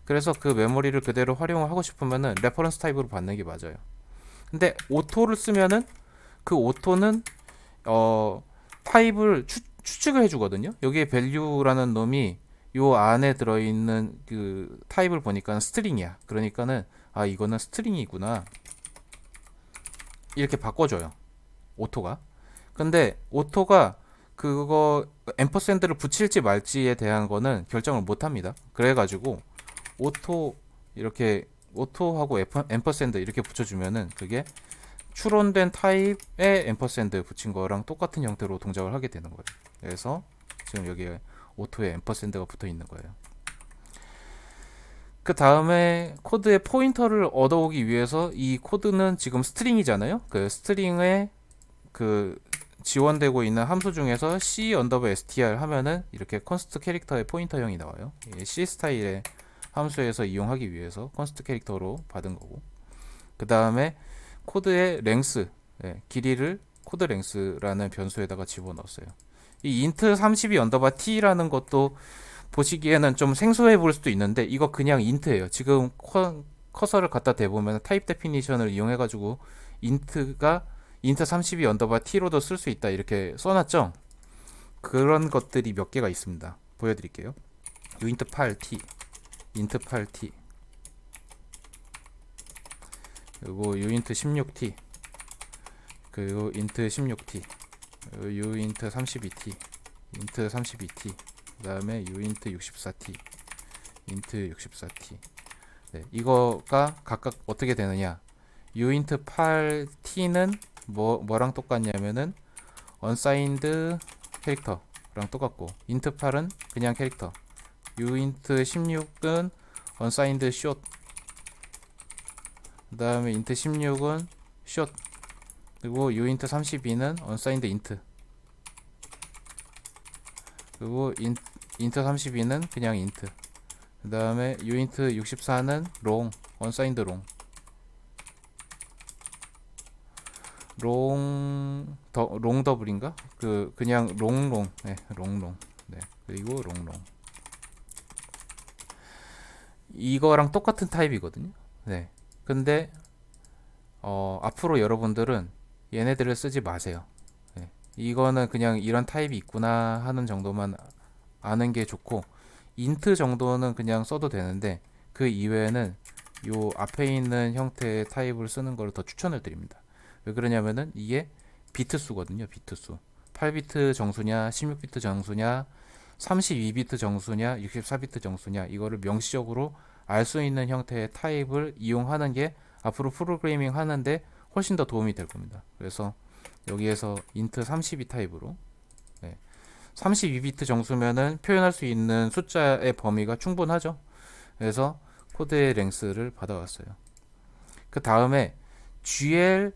그래서 그 메모리를 그대로 활용을 하고 싶으면은 레퍼런스 타입으로 받는 게 맞아요. 근데 오토를 쓰면은 그 오토는 타입을 추측을 해주거든요. 여기에 value라는 놈이 요 안에 들어있는 그 타입을 보니까 스트링이야. 그러니까는 아 이거는 스트링이구나 이렇게 바꿔줘요. 오토가. 근데 오토가 그거 앰퍼샌드를 붙일지 말지에 대한 거는 결정을 못 합니다. 그래가지고 오토 이렇게 오토하고 앰퍼샌드 이렇게 붙여주면은 그게 추론된 타입에 앰퍼샌드 붙인 거랑 똑같은 형태로 동작을 하게 되는 거예요. 그래서 지금 여기에 오토에 앰퍼샌드가 붙어 있는 거예요. 그 다음에 코드의 포인터를 얻어오기 위해서 이 코드는 지금 스트링이잖아요. 그 스트링에 그 지원되고 있는 함수 중에서 c str 하면은 이렇게 컨스트 캐릭터의 포인터형이 나와요. c 스타일의 함수에서 이용하기 위해서 컨스트 캐릭터로 받은 거고. 그 다음에 코드의 랭스, 길이를 코드 랭스라는 변수에다가 집어넣었어요. 이 int 32 언더바 t라는 것도 보시기에는 좀 생소해 보일 수도 있는데 이거 그냥 int예요. 지금 커서를 갖다 대보면 타입 데피니션을 이용해 가지고 int가 int 32 언더바 t로도 쓸 수 있다 이렇게 써놨죠. 그런 것들이 몇 개가 있습니다. 보여드릴게요. int 8t, int 8t, 그리고 uint 16t, 그리고 int 16t, uint 32t, int 32t, 그 다음에 uint 64t, int 64t. 네, 이거가 각각 어떻게 되느냐? uint 8t는 뭐랑 똑같냐면은 unsigned 캐릭터랑 똑같고 int 8은 그냥 캐릭터, uint 16은 unsigned short, 그 다음에 int 16은 short, 그리고 uint 32는 unsigned int, 그리고 int 32는 그냥 int, 그 다음에 uint 64는 long, unsigned long, 롱 더블인가? 그냥 롱, 네, 롱, 네, 그리고 롱. 이거랑 똑같은 타입이거든요. 네. 근데 앞으로 여러분들은 얘네들을 쓰지 마세요. 네. 이거는 그냥 이런 타입이 있구나 하는 정도만 아는 게 좋고 int 정도는 그냥 써도 되는데 그 이외에는 요 앞에 있는 형태의 타입을 쓰는 걸 더 추천을 드립니다. 왜 그러냐면은 이게 비트 수거든요. 비트 수. 8비트 정수냐, 16비트 정수냐, 32비트 정수냐, 64비트 정수냐 이거를 명시적으로 알 수 있는 형태의 타입을 이용하는 게 앞으로 프로그래밍 하는데 훨씬 더 도움이 될 겁니다. 그래서 여기에서 int 32 타입으로 32비트 정수면은 표현할 수 있는 숫자의 범위가 충분하죠. 그래서 코드의 랭스를 받아왔어요. 그 다음에 GL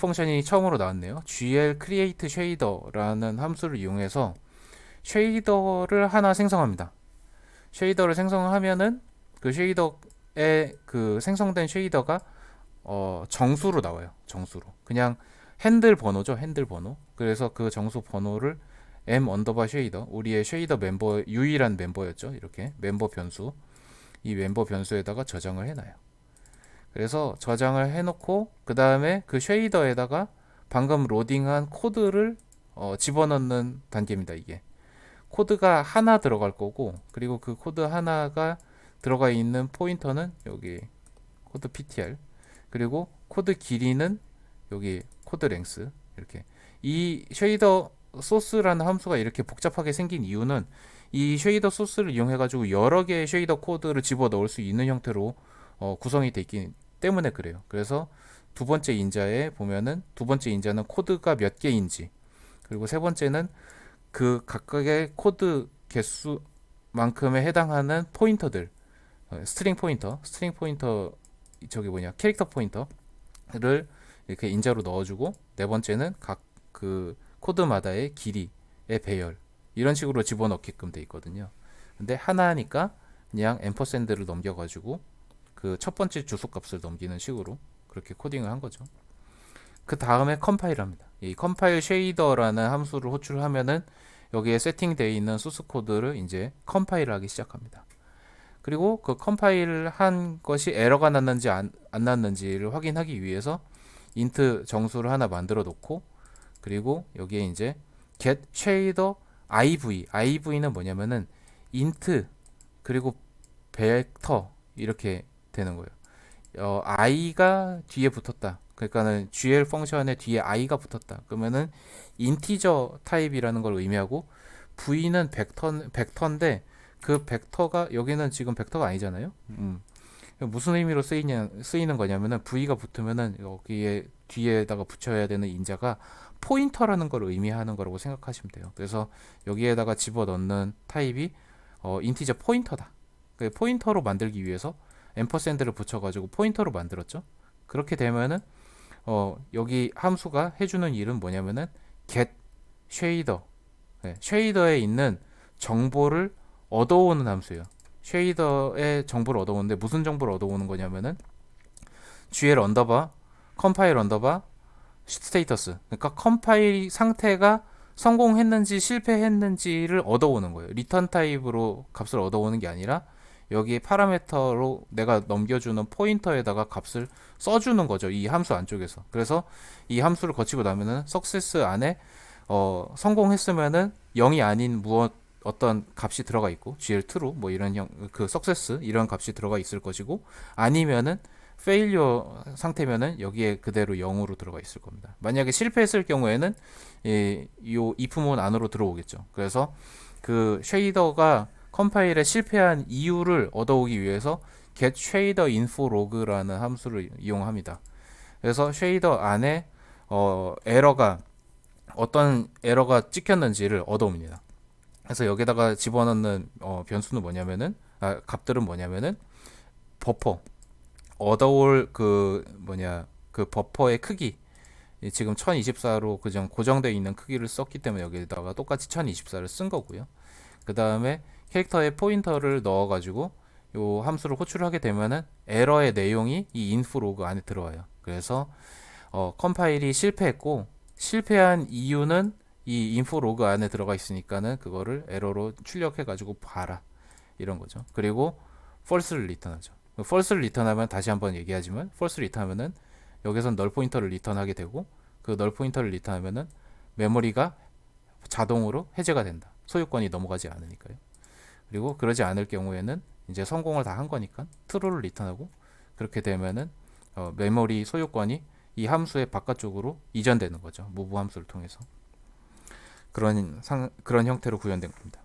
펑션이 처음으로 나왔네요. GL create shader라는 함수를 이용해서 쉐이더를 하나 생성합니다. 쉐이더를 생성하면은 그 쉐이더에 그 생성된 쉐이더가 정수로 나와요. 정수로. 그냥 핸들 번호죠. 핸들 번호. 그래서 그 정수 번호를 m 언더바 쉐이더, 우리의 쉐이더 멤버 유일한 멤버였죠. 이렇게 멤버 변수, 이 멤버 변수에다가 저장을 해놔요. 그래서 저장을 해놓고 그 다음에 그 쉐이더에다가 방금 로딩한 코드를 집어넣는 단계입니다. 이게 코드가 하나 들어갈 거고, 그리고 그 코드 하나가 들어가 있는 포인터는 여기 코드 ptr, 그리고 코드 길이는 여기 코드 랭스. 이렇게 이 쉐이더 소스라는 함수가 이렇게 복잡하게 생긴 이유는 이 쉐이더 소스를 이용해 가지고 여러 개의 쉐이더 코드를 집어 넣을 수 있는 형태로 구성이 되어 있기 때문에 그래요. 그래서 두 번째 인자에 보면은 두 번째 인자는 코드가 몇 개인지, 그리고 세 번째는 그 각각의 코드 개수만큼에 해당하는 포인터들, 스트링 포인터, 저기 뭐냐, 캐릭터 포인터를 이렇게 인자로 넣어주고, 네 번째는 각 그 코드마다의 길이의 배열, 이런 식으로 집어넣게끔 돼 있거든요. 근데 하나니까 그냥 앰퍼샌드를 넘겨가지고 그 첫 번째 주소값을 넘기는 식으로 그렇게 코딩을 한 거죠. 그 다음에 컴파일 합니다. 이 컴파일 쉐이더라는 함수를 호출하면은 여기에 세팅되어 있는 소스 코드를 이제 컴파일을 하기 시작합니다. 그리고 그 컴파일을 한 것이 에러가 났는지 안 났는지를 확인하기 위해서 인트 정수를 하나 만들어 놓고, 그리고 여기에 이제 get shader IV는 뭐냐면은 int 그리고 벡터 이렇게 되는 거예요. i가 뒤에 붙었다. 그러니까는 GL 펑션에 뒤에 i가 붙었다. 그러면은 인티저 타입이라는 걸 의미하고, v는 벡터인데 그 벡터가 여기는 지금 벡터가 아니잖아요. 무슨 의미로 쓰이는 거냐면은 v가 붙으면은 여기에 뒤에다가 붙여야 되는 인자가 포인터라는 걸 의미하는 거라고 생각하시면 돼요. 그래서 여기에다가 집어넣는 타입이 인티저 포인터다. 포인터로 만들기 위해서 앰퍼샌드를 붙여가지고 포인터로 만들었죠. 그렇게 되면은 여기 함수가 해주는 일은 뭐냐면은 get shader, 쉐이더에 있는 정보를 얻어오는 함수예요. 쉐이더의 정보를 얻어오는데 무슨 정보를 얻어오는 거냐면은 gl 언더바 컴파일 언더바 스테이터스, 그러니까 컴파일 상태가 성공했는지 실패했는지를 얻어오는 거예요. 리턴 타입으로 값을 얻어오는 게 아니라 여기에 파라미터로 내가 넘겨주는 포인터에다가 값을 써주는 거죠. 이 함수 안쪽에서. 그래서 이 함수를 거치고 나면은 석세스 안에 성공했으면은 0이 아닌 어떤 값이 들어가 있고, GL2로 뭐 이런 그 석세스 이런 값이 들어가 있을 것이고, 아니면은 페일리어 상태면은 여기에 그대로 0으로 들어가 있을 겁니다. 만약에 실패했을 경우에는 이 if문 안으로 들어오겠죠. 그래서 그 쉐이더가 컴파일에 실패한 이유를 얻어오기 위해서 get shader info log라는 함수를 이용합니다. 그래서 쉐이더 안에 어떤 에러가 찍혔는지를 얻어옵니다. 그래서 여기다가 집어넣는 변수는 뭐냐면은 값들은 뭐냐면은 버퍼, 얻어올 그 버퍼의 크기, 지금 1024로 그냥 고정되어 있는 크기를 썼기 때문에 여기다가 똑같이 1024를 쓴 거고요. 그 다음에 캐릭터의 포인터를 넣어가지고 요 함수를 호출하게 되면은 에러의 내용이 이 인프 로그 안에 들어와요. 그래서 컴파일이 실패했고, 실패한 이유는 이 인프 로그 안에 들어가 있으니까는 그거를 에러로 출력해가지고 봐라, 이런 거죠. 그리고 false를 리턴하죠. false를 리턴하면 다시 한번 얘기하지만, false 리턴하면은 여기선 널 포인터를 리턴하게 되고, 그 널 포인터를 리턴하면은 메모리가 자동으로 해제가 된다. 소유권이 넘어가지 않으니까요. 그리고 그러지 않을 경우에는 이제 성공을 다 한 거니까 true를 리턴하고, 그렇게 되면은 메모리 소유권이 이 함수의 바깥쪽으로 이전되는 거죠. move 함수를 통해서. 그런 형태로 구현된 겁니다.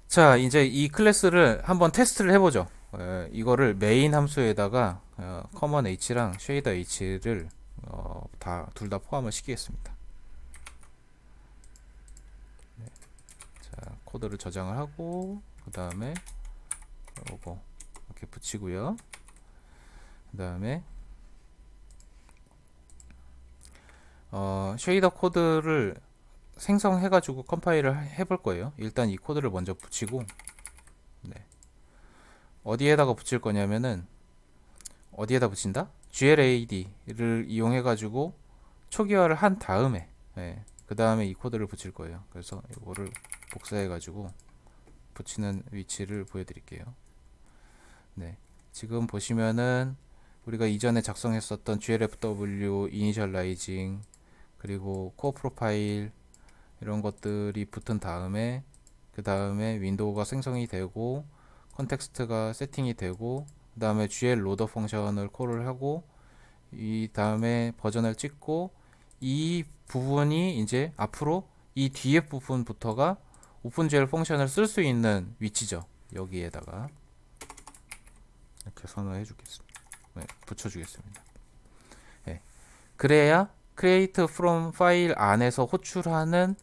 자, 이제 이 클래스를 한번 테스트를 해보죠. 이거를 메인 함수에다가 common h랑 shader h를 둘 다 포함을 시키겠습니다. 네. 자, 코드를 저장을 하고, 그 다음에 요거 이렇게 붙이고요. 그 다음에 쉐이더 코드를 생성해가지고 컴파일을 해볼 거예요. 일단 이 코드를 먼저 붙이고, 네. 어디에다가 붙일 거냐면은 어디에다 붙인다? GLAD를 이용해 가지고 초기화를 한 다음에, 그 다음에 이 코드를 붙일 거예요. 그래서 이거를 복사해 가지고 붙이는 위치를 보여드릴게요. 네, 지금 보시면은 우리가 이전에 작성했었던 glfw 이니셜라이징 그리고 코어 프로파일 이런 것들이 붙은 다음에 그 다음에 윈도우가 생성이 되고 컨텍스트가 세팅이 되고 그 다음에 gl 로더 펑션을 콜을 하고 이 다음에 버전을 찍고 이 부분이 이제 앞으로 이 뒤에 부분부터가 오픈GL 펑션을 쓸 수 있는 위치죠. 여기에다가 이렇게 선호해 주겠습니다. 네, 붙여주겠습니다. 네. 그래야 create from 파일 안에서 호출하는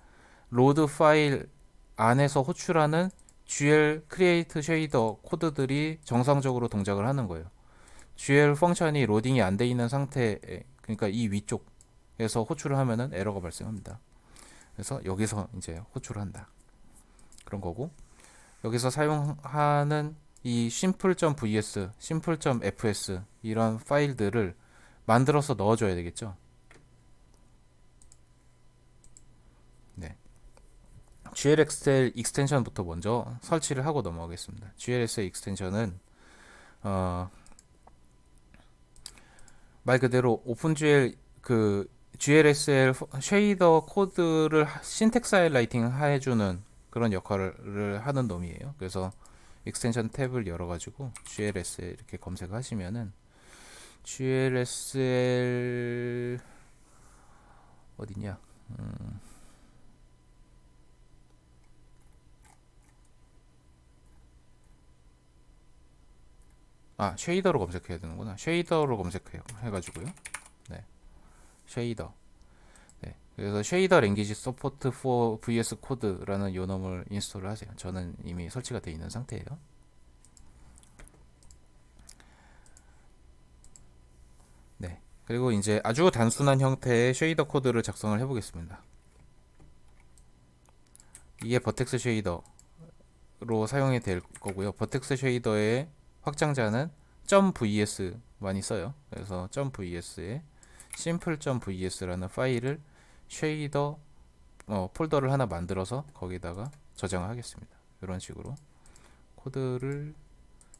로드 파일 안에서 호출하는 GL create 쉐이더 코드들이 정상적으로 동작을 하는 거예요. GL 펑션이 로딩이 안 돼 있는 상태에, 그러니까 이 위쪽에서 호출을 하면은 에러가 발생합니다. 그래서 여기서 이제 호출을 한다. 그런 거고, 여기서 사용하는 이 simple.vs, simple.fs 이런 파일들을 만들어서 넣어줘야 되겠죠. 네. glxl 익스텐션부터 먼저 설치를 하고 넘어가겠습니다. glxl 익스텐션은 말 그대로 오픈GL 그 GLSL 쉐이더 코드를 신텍스 하이라이팅 해주는 그런 역할을 하는 놈이에요. 그래서 익스텐션 탭을 열어가지고 GLSL 이렇게 검색하시면은 GLSL 어디냐? 쉐이더로 검색해야 되는구나. 쉐이더로 검색해가지고요. 네, 쉐이더. 네, 그래서 쉐이더 랭귀지 서포트 for VS 코드라는 요놈을 인스톨을 하세요. 저는 이미 설치가 되어 있는 상태예요. 네, 그리고 이제 아주 단순한 형태의 쉐이더 코드를 작성을 해보겠습니다. 이게 버텍스 쉐이더로 사용이 될 거고요. 버텍스 쉐이더의 확장자는 .vs 많이 써요. 그래서 .vs에 simple.vs라는 파일을 쉐이더 폴더를 하나 만들어서 거기다가 저장을 하겠습니다. 이런 식으로 코드를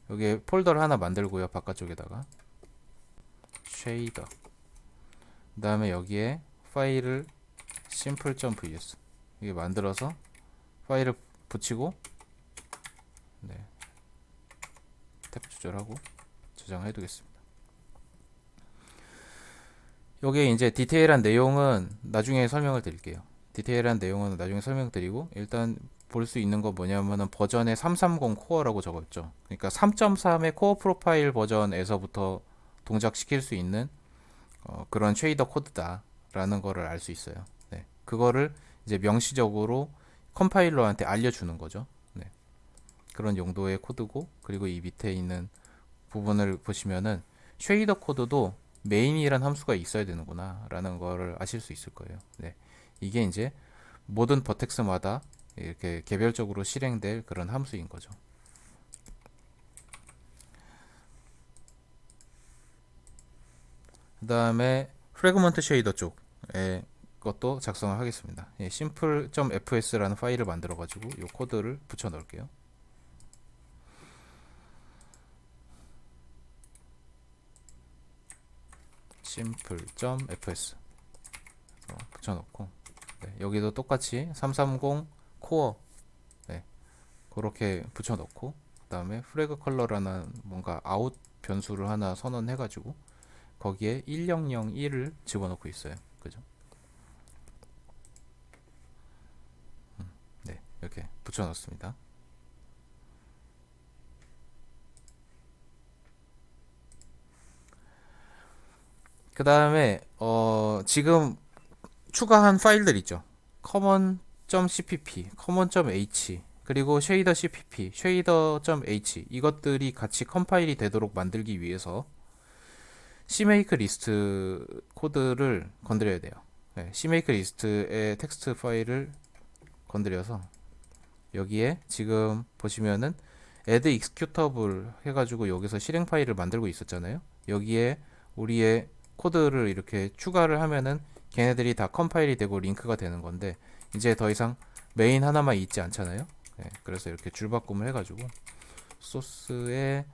여기에 폴더를 하나 만들고요. 바깥쪽에다가 쉐이더 그 다음에 여기에 파일을 simple.vs 이게 만들어서 파일을 붙이고 네, 탭 조절하고 저장을 해두겠습니다. 여기에 이제 디테일한 내용은 나중에 설명을 드릴게요. 디테일한 내용은 나중에 설명드리고 일단 볼 수 있는 거 뭐냐면은 버전에 330 코어라고 적었죠. 그러니까 3.3의 코어 프로파일 버전에서부터 동작시킬 수 있는 그런 쉐이더 코드다라는 거를 알 수 있어요. 네. 그거를 이제 명시적으로 컴파일러한테 알려주는 거죠. 네. 그런 용도의 코드고 그리고 이 밑에 있는 부분을 보시면은 쉐이더 코드도 메인이란 함수가 있어야 되는구나 라는 거를 아실 수 있을 거예요. 네. 이게 이제 모든 버텍스마다 이렇게 개별적으로 실행될 그런 함수인 거죠. 그 다음에 프래그먼트 쉐이더 쪽에 것도 작성을 하겠습니다. 예, simple.fs라는 파일을 만들어 가지고 이 코드를 붙여 넣을게요. simple.fs 붙여놓고 네, 여기도 똑같이 330 코어 네, 그렇게 붙여놓고 그 다음에 프래그 컬러라는 뭔가 아웃 변수를 하나 선언해가지고 거기에 1001을 집어넣고 있어요. 그죠? 네, 이렇게 붙여넣습니다. 그 다음에 지금 추가한 파일들 있죠. common.cpp, common.h 그리고 shader.cpp, shader.h 이것들이 같이 컴파일이 되도록 만들기 위해서 cmake 리스트 코드를 건드려야 돼요. 네, cmake 리스트의 텍스트 파일을 건드려서 여기에 지금 보시면은 add executable 해가지고 여기서 실행 파일을 만들고 있었잖아요. 여기에 우리의 코드를 이렇게 추가를 하면은 걔네들이 다 컴파일이 되고 링크가 되는 건데, 이제 더 이상 메인 하나만 있지 않잖아요. 네, 그래서 이렇게 줄바꿈을 해가지고 소스에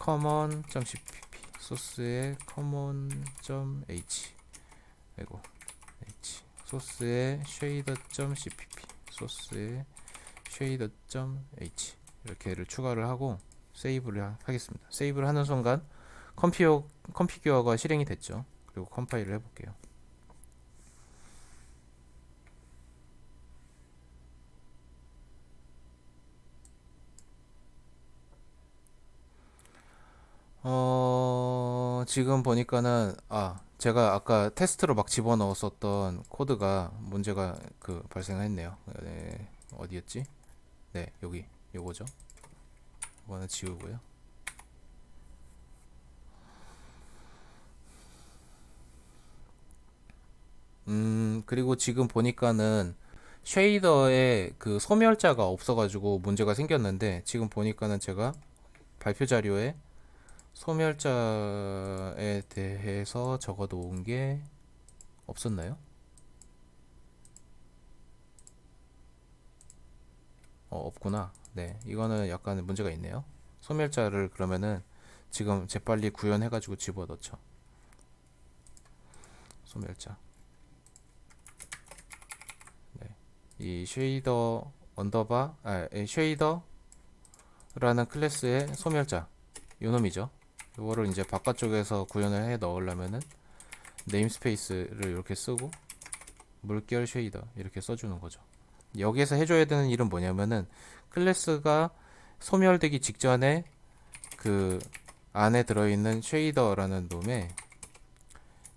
common.cpp, 소스에 common.h, 그리고 h, 소스에 shader.cpp, 소스에 shader.h, 이렇게를 추가를 하고 세이브를 하겠습니다. 세이브를 하는 순간 컴피규어가 실행이 됐죠. 그리고 컴파일을 해볼게요. 지금 보니까는, 제가 아까 테스트로 막 집어넣었었던 코드가 문제가 발생했네요. 네, 어디였지? 네, 여기 요거죠. 이거는 지우고요. 그리고 지금 보니까는 쉐이더에 그 소멸자가 없어가지고 문제가 생겼는데, 지금 보니까는 제가 발표 자료에 소멸자에 대해서 적어 놓은 게 없었나요? 없구나. 네, 이거는 약간 문제가 있네요. 소멸자를 그러면은 지금 재빨리 구현해가지고 집어넣죠. 소멸자. 네, 이 쉐이더 언더바, 쉐이더라는 클래스의 소멸자, 요놈이죠. 이거를 이제 바깥쪽에서 구현을 해 넣으려면은 네임스페이스를 이렇게 쓰고 물결 쉐이더 이렇게 써주는 거죠. 여기에서 해줘야 되는 일은 뭐냐면은 클래스가 소멸되기 직전에 그 안에 들어있는 쉐이더라는 놈에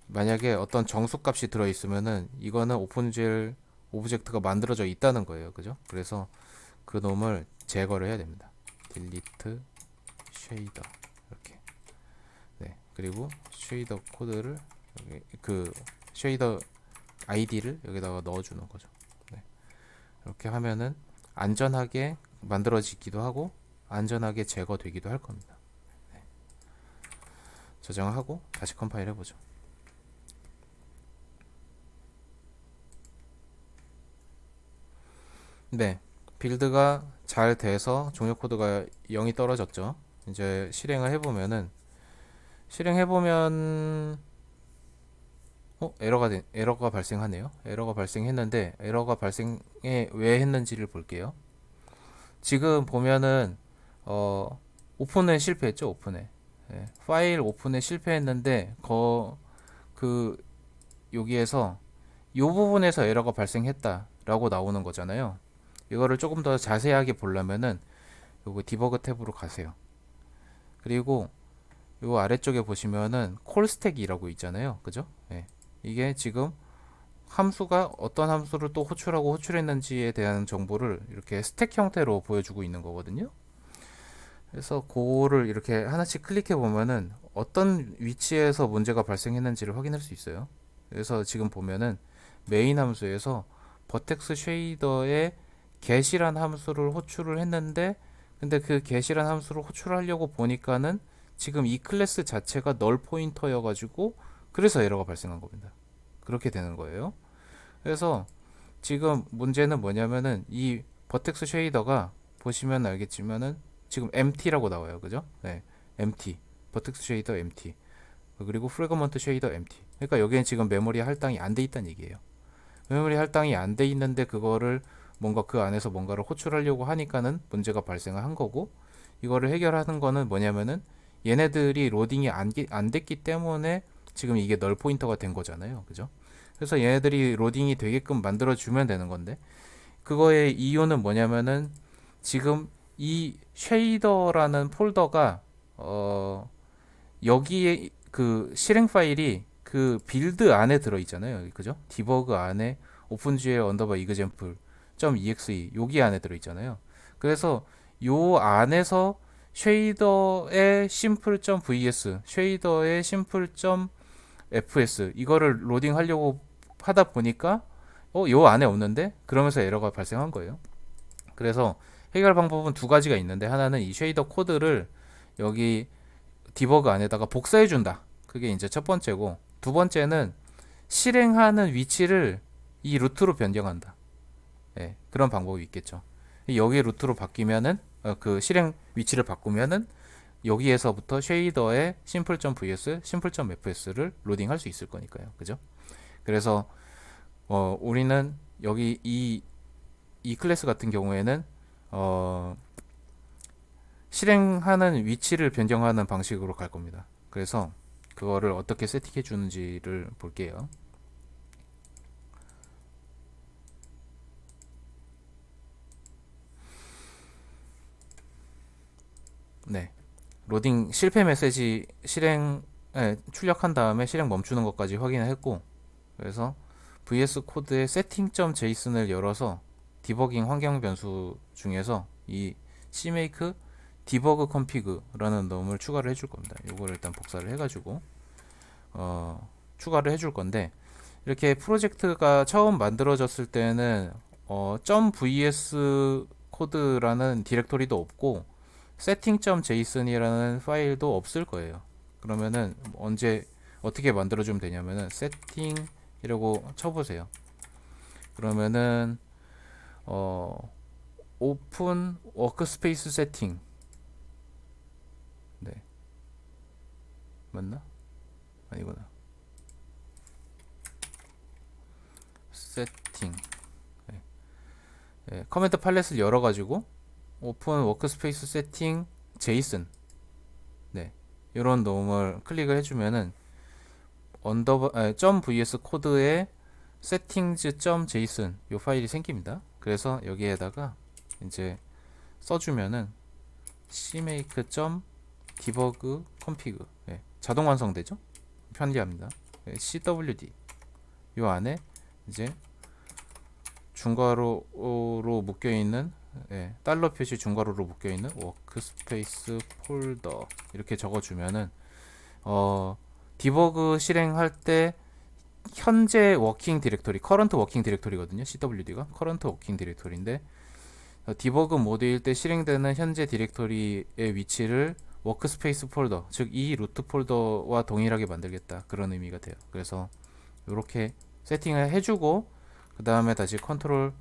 만약에 어떤 정수값이 들어있으면은 이거는 오픈GL 오브젝트가 만들어져 있다는 거예요. 그죠? 그래서 그 놈을 제거를 해야 됩니다. delete shader 이렇게. 네, 그리고 쉐이더 코드를 여기 그 쉐이더 아이디를 여기다가 넣어주는 거죠. 네, 이렇게 하면은 안전하게 만들어지기도 하고 안전하게 제거되기도 할 겁니다. 네, 저장하고 다시 컴파일 해보죠. 네, 빌드가 잘 돼서 종료 코드가 0이 떨어졌죠. 이제 실행을 해보면은 실행해보면 에러가 발생하네요. 에러가 발생했는데 에러가 발생해 왜 했는지를 볼게요. 지금 보면은 오픈에 실패했죠. 오픈에. 예, 파일 오픈에 실패했는데 그 여기에서 이 부분에서 에러가 발생했다라고 나오는 거잖아요. 이거를 조금 더 자세하게 보려면은 요거 디버그 탭으로 가세요. 그리고 요 아래쪽에 보시면은 콜스택이라고 있잖아요. 그죠? 예. 이게 지금 함수가 어떤 함수를 또 호출하고 호출했는지에 대한 정보를 이렇게 스택 형태로 보여주고 있는 거거든요. 그래서 그거를 이렇게 하나씩 클릭해 보면은 어떤 위치에서 문제가 발생했는지를 확인할 수 있어요. 그래서 지금 보면은 메인 함수에서 버텍스 쉐이더에 get이란 함수를 호출을 했는데, 근데 그 get이란 함수를 호출하려고 보니까는 지금 이 클래스 자체가 널 포인터여 가지고 그래서 에러가 발생한 겁니다. 그렇게 되는 거예요. 그래서 지금 문제는 뭐냐면은 이 버텍스 쉐이더가 보시면 알겠지만은 지금 empty라고 나와요. 그죠? 네. empty. 버텍스 쉐이더 empty. 그리고 프래그먼트 쉐이더 empty. 그러니까 여기엔 지금 메모리 할당이 안 돼 있다는 얘기예요. 메모리 할당이 안 돼 있는데 그거를 뭔가 그 안에서 뭔가를 호출하려고 하니까는 문제가 발생을 한 거고, 이거를 해결하는 거는 뭐냐면은 얘네들이 로딩이 안 됐기 때문에 지금 이게 널 포인터가 된 거잖아요. 그죠? 그래서 얘네들이 로딩이 되게끔 만들어 주면 되는 건데, 그거의 이유는 뭐냐면은 지금 이 쉐이더라는 폴더가 여기에 그 실행 파일이 그 빌드 안에 들어 있잖아요. 그죠? 디버그 안에 오픈GL 언더바 example .exe 여기 안에 들어 있잖아요. 그래서 요 안에서 쉐이더의 simple.vs, 쉐이더의 simple.fs 이거를 로딩 하려고 하다 보니까 요 안에 없는데 그러면서 에러가 발생한 거예요. 그래서 해결 방법은 두 가지가 있는데, 하나는 이 쉐이더 코드를 여기 디버그 안에다가 복사해 준다. 그게 이제 첫 번째고, 두 번째는 실행하는 위치를 이 루트로 변경한다. 예, 그런 방법이 있겠죠. 여기 루트로 바뀌면은 그 실행 위치를 바꾸면은 여기에서부터 쉐이더의 simple.vs, simple.fs를 로딩할 수 있을 거니까요. 그죠? 그래서 우리는 여기 이 클래스 같은 경우에는 실행하는 위치를 변경하는 방식으로 갈 겁니다. 그래서 그거를 어떻게 세팅해 주는지를 볼게요. 네. 로딩 실패 메시지 출력한 다음에 실행 멈추는 것까지 확인을 했고, 그래서 VS 코드의 setting.json을 열어서 디버깅 환경 변수 중에서 이 cmake debug config라는 놈을 추가를 해줄 겁니다. 이거를 일단 복사를 해가지고 추가를 해줄 건데, 이렇게 프로젝트가 처음 만들어졌을 때는 .vs 코드라는 디렉토리도 없고 setting.json이라는 파일도 없을 거예요. 그러면은 언제 어떻게 만들어주면 되냐면은 setting 이라고 쳐보세요. 그러면은 open workspace setting, 네, 맞나? 아니구나. setting, 네. 네, 커맨드 팔렛을 열어가지고 open workspace setting json, 네, 이런 놈을 클릭을 해주면은 .vs 코드에 settings.json 이 파일이 생깁니다. 그래서 여기에다가 이제 써주면은 cmake.debug config, 예, 자동 완성되죠? 편리합니다. 예, cwd 이 안에 이제 중괄호로 묶여 있는, 예, 달러 표시 중괄호로 묶여 있는 워크스페이스 폴더 이렇게 적어주면은 디버그 실행할 때 현재 워킹 디렉토리, 커런트 워킹 디렉토리거든요. CWD가 커런트 워킹 디렉토리인데, 디버그 모드일 때 실행되는 현재 디렉토리의 위치를 워크스페이스 폴더, 즉 이 루트 폴더와 동일하게 만들겠다, 그런 의미가 돼요. 그래서 이렇게 세팅을 해주고 그 다음에 다시 컨트롤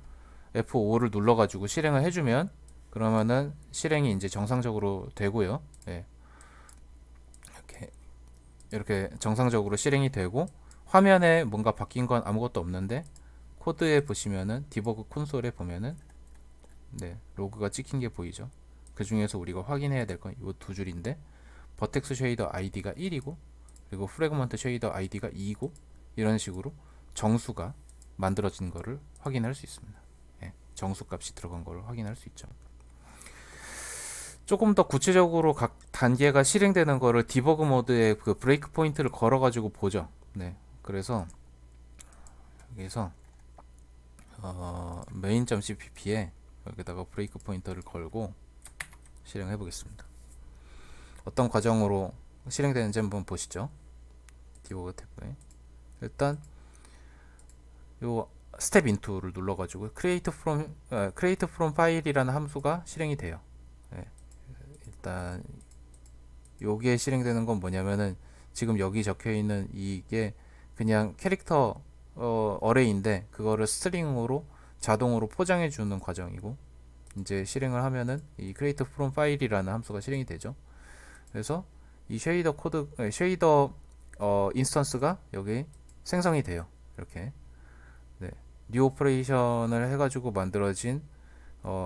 F5를 눌러가지고 실행을 해주면, 그러면은 실행이 이제 정상적으로 되고요. 예. 이렇게 정상적으로 실행이 되고, 화면에 뭔가 바뀐 건 아무것도 없는데 코드에 보시면은 디버그 콘솔에 보면은, 네, 로그가 찍힌 게 보이죠. 그 중에서 우리가 확인해야 될 건 이 두 줄인데, 버텍스 쉐이더 아이디가 1이고 그리고 프래그먼트 쉐이더 아이디가 2이고, 이런 식으로 정수가 만들어진 거를 확인할 수 있습니다. 예, 정수 값이 들어간 거를 확인할 수 있죠. 조금 더 구체적으로 각 단계가 실행되는 거를 디버그 모드에 그 브레이크 포인트를 걸어 가지고 보죠. 네, 그래서 여기서 main.cpp에 여기다가 브레이크 포인터를 걸고 실행해 보겠습니다. 어떤 과정으로 실행되는지 한번 보시죠. 디버그 탭에 일단 요 스텝 인투를 눌러가지고 create from file이라는 함수가 실행이 돼요. 네, 일단 요게 실행되는 건 뭐냐면은, 지금 여기 적혀 있는 이게 그냥 캐릭터 어레이인데 그거를 스트링으로 자동으로 포장해 주는 과정이고, 이제 실행을 하면은 이 create from file이라는 함수가 실행이 되죠. 그래서 이 쉐이더 코드, 쉐이더 인스턴스가 여기 생성이 돼요. 이렇게, 네, 뉴 오퍼레이션을 해가지고 만들어진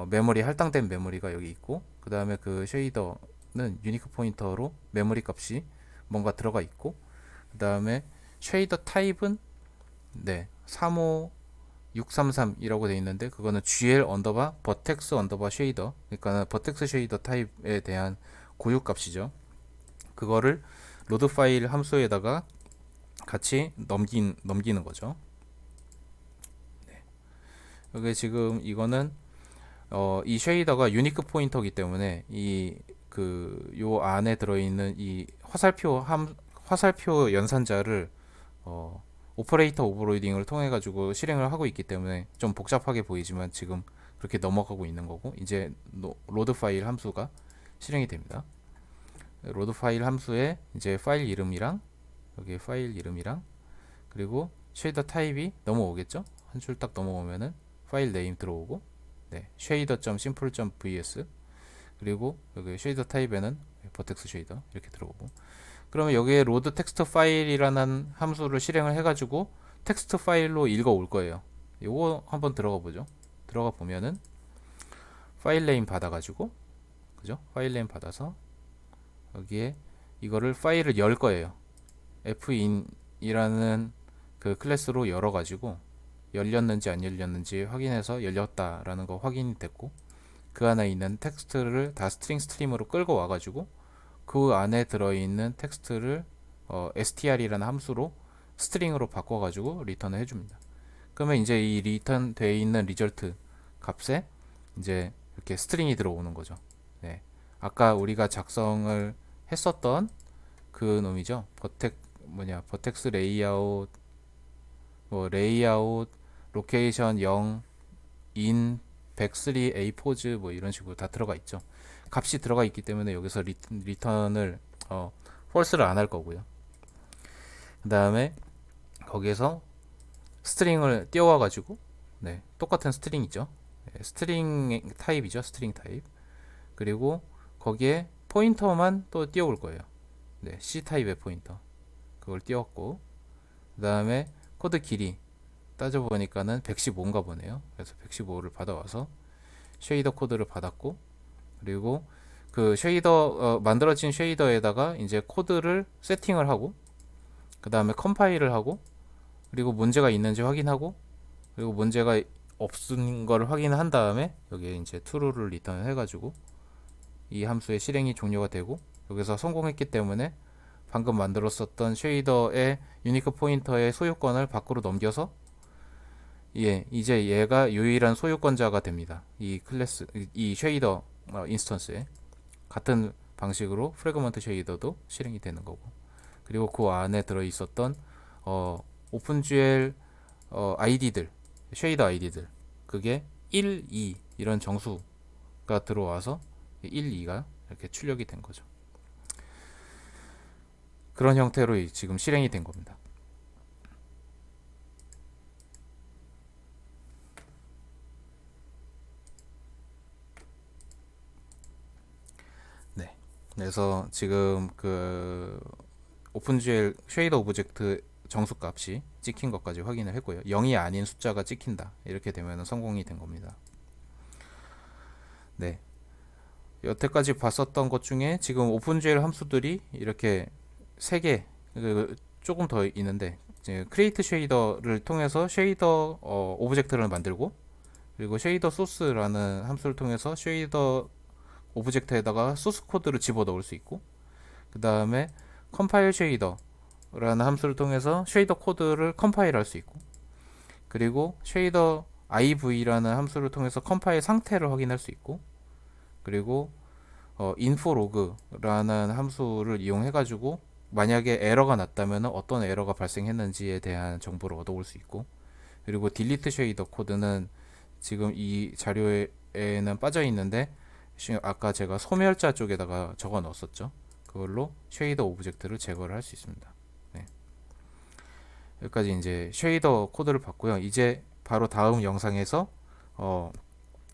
메모리, 할당된 메모리가 여기 있고, 그 다음에 그 쉐이더는 유니크 포인터로 메모리 값이 뭔가 들어가 있고, 그 다음에 쉐이더 타입은, 네, 35633이라고 되어 있는데 그거는 GL 언더바 버텍스 언더바 쉐이더, 그러니까 버텍스 쉐이더 타입에 대한 고유 값이죠. 그거를 로드 파일 함수에다가 같이 넘기는 거죠. 네. 여기 지금 이거는 이 쉐이더가 유니크 포인터이기 때문에 요 안에 들어있는 이 화살표 연산자를 오퍼레이터 오버로딩을 통해 가지고 실행을 하고 있기 때문에 좀 복잡하게 보이지만 지금 그렇게 넘어가고 있는 거고, 이제 로드 파일 함수가 실행이 됩니다. 로드 파일 함수에 이제 파일 이름이랑 여기 파일 이름이랑 그리고 쉐이더 타입이 넘어오겠죠. 한 줄 딱 넘어오면은 파일 네임 들어오고, 네, shader.simple.vs 그리고 여기 쉐이더 타입에는 버텍스 쉐이더 이렇게 들어오고, 그러면 여기에 로드 텍스트 파일이라는 함수를 실행을 해가지고 텍스트 파일로 읽어 올 거예요. 요거 한번 들어가 보죠. 들어가 보면은 파일 네임 받아가지고, 그죠? 파일 네임 받아서 여기에 이거를 파일을 열 거예요. fin이라는 그 클래스로 열어가지고 열렸는지 안 열렸는지 확인해서 열렸다라는 거 확인이 됐고, 그 안에 있는 텍스트를 다 스트링 스트림으로 끌고 와가지고 그 안에 들어있는 텍스트를 str이라는 함수로 스트링으로 바꿔가지고 리턴을 해줍니다. 그러면 이제 이 리턴 되어 있는 리절트 값에 이제 이렇게 스트링이 들어오는 거죠. 네. 아까 우리가 작성을 했었던 그 놈이죠. 버텍스 레이아웃, 뭐 레이아웃, 로케이션 0, 인, 103, A 포즈 뭐 이런 식으로 다 들어가 있죠. 값이 들어가 있기 때문에 여기서 리턴을 false를 안 할 거고요. 그 다음에 거기에서 스트링을 띄워와 가지고, 네, 똑같은 스트링이죠. 네, 스트링 타입이죠. 스트링 타입. 그리고 거기에 포인터만 또 띄워올 거예요. 네, C 타입의 포인터. 그걸 띄웠고, 그 다음에 코드 길이 따져보니까는 115인가 보네요. 그래서 115를 받아와서 쉐이더 코드를 받았고, 그리고 그 쉐이더 만들어진 쉐이더에다가 이제 코드를 세팅을 하고, 그 다음에 컴파일을 하고, 그리고 문제가 있는지 확인하고, 그리고 문제가 없는 걸 확인한 다음에 여기에 이제 true를 리턴 해가지고 이 함수의 실행이 종료가 되고, 여기서 성공했기 때문에 방금 만들었었던 쉐이더의 유니크 포인터의 소유권을 밖으로 넘겨서, 예, 이제 얘가 유일한 소유권자가 됩니다. 이 클래스, 이 쉐이더 인스턴스에 같은 방식으로 프래그먼트 쉐이더도 실행이 되는 거고, 그리고 그 안에 들어 있었던 오픈GL 아이디들, 쉐이더 아이디들, 그게 1, 2 이런 정수가 들어와서 1, 2가 이렇게 출력이 된 거죠. 그런 형태로 지금 실행이 된 겁니다. 네. 그래서 지금 그 오픈GL 쉐이더 오브젝트 정수값이 찍힌 것까지 확인을 했고요. 0이 아닌 숫자가 찍힌다. 이렇게 되면 성공이 된 겁니다. 네. 여태까지 봤었던 것 중에 지금 오픈GL 함수들이 이렇게 3개, 조금 더 있는데, 이제 크리에이트 쉐이더를 통해서 쉐이더 오브젝트를 만들고, 그리고 쉐이더 소스라는 함수를 통해서 쉐이더 오브젝트에다가 소스 코드를 집어넣을 수 있고, 그 다음에 컴파일 쉐이더라는 함수를 통해서 쉐이더 코드를 컴파일 할 수 있고, 그리고 쉐이더 iv라는 함수를 통해서 컴파일 상태를 확인할 수 있고, 그리고 inflog라는 함수를 이용해 가지고 만약에 에러가 났다면 어떤 에러가 발생했는지에 대한 정보를 얻어올 수 있고, 그리고 딜리트 쉐이더 코드는 지금 이 자료에는 빠져 있는데 아까 제가 소멸자 쪽에다가 적어 넣었었죠. 그걸로 쉐이더 오브젝트를 제거를 할 수 있습니다. 네. 여기까지 이제 쉐이더 코드를 봤고요. 이제 바로 다음 영상에서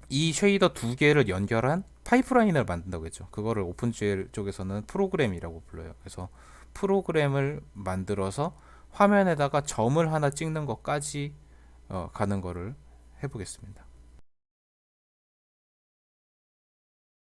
이 쉐이더 두 개를 연결한 파이프라인을 만든다고 했죠. 그거를 오픈GL 쪽에서는 프로그램이라고 불러요. 그래서 프로그램을 만들어서 화면에다가 점을 하나 찍는 것까지 가는 거를 해보겠습니다.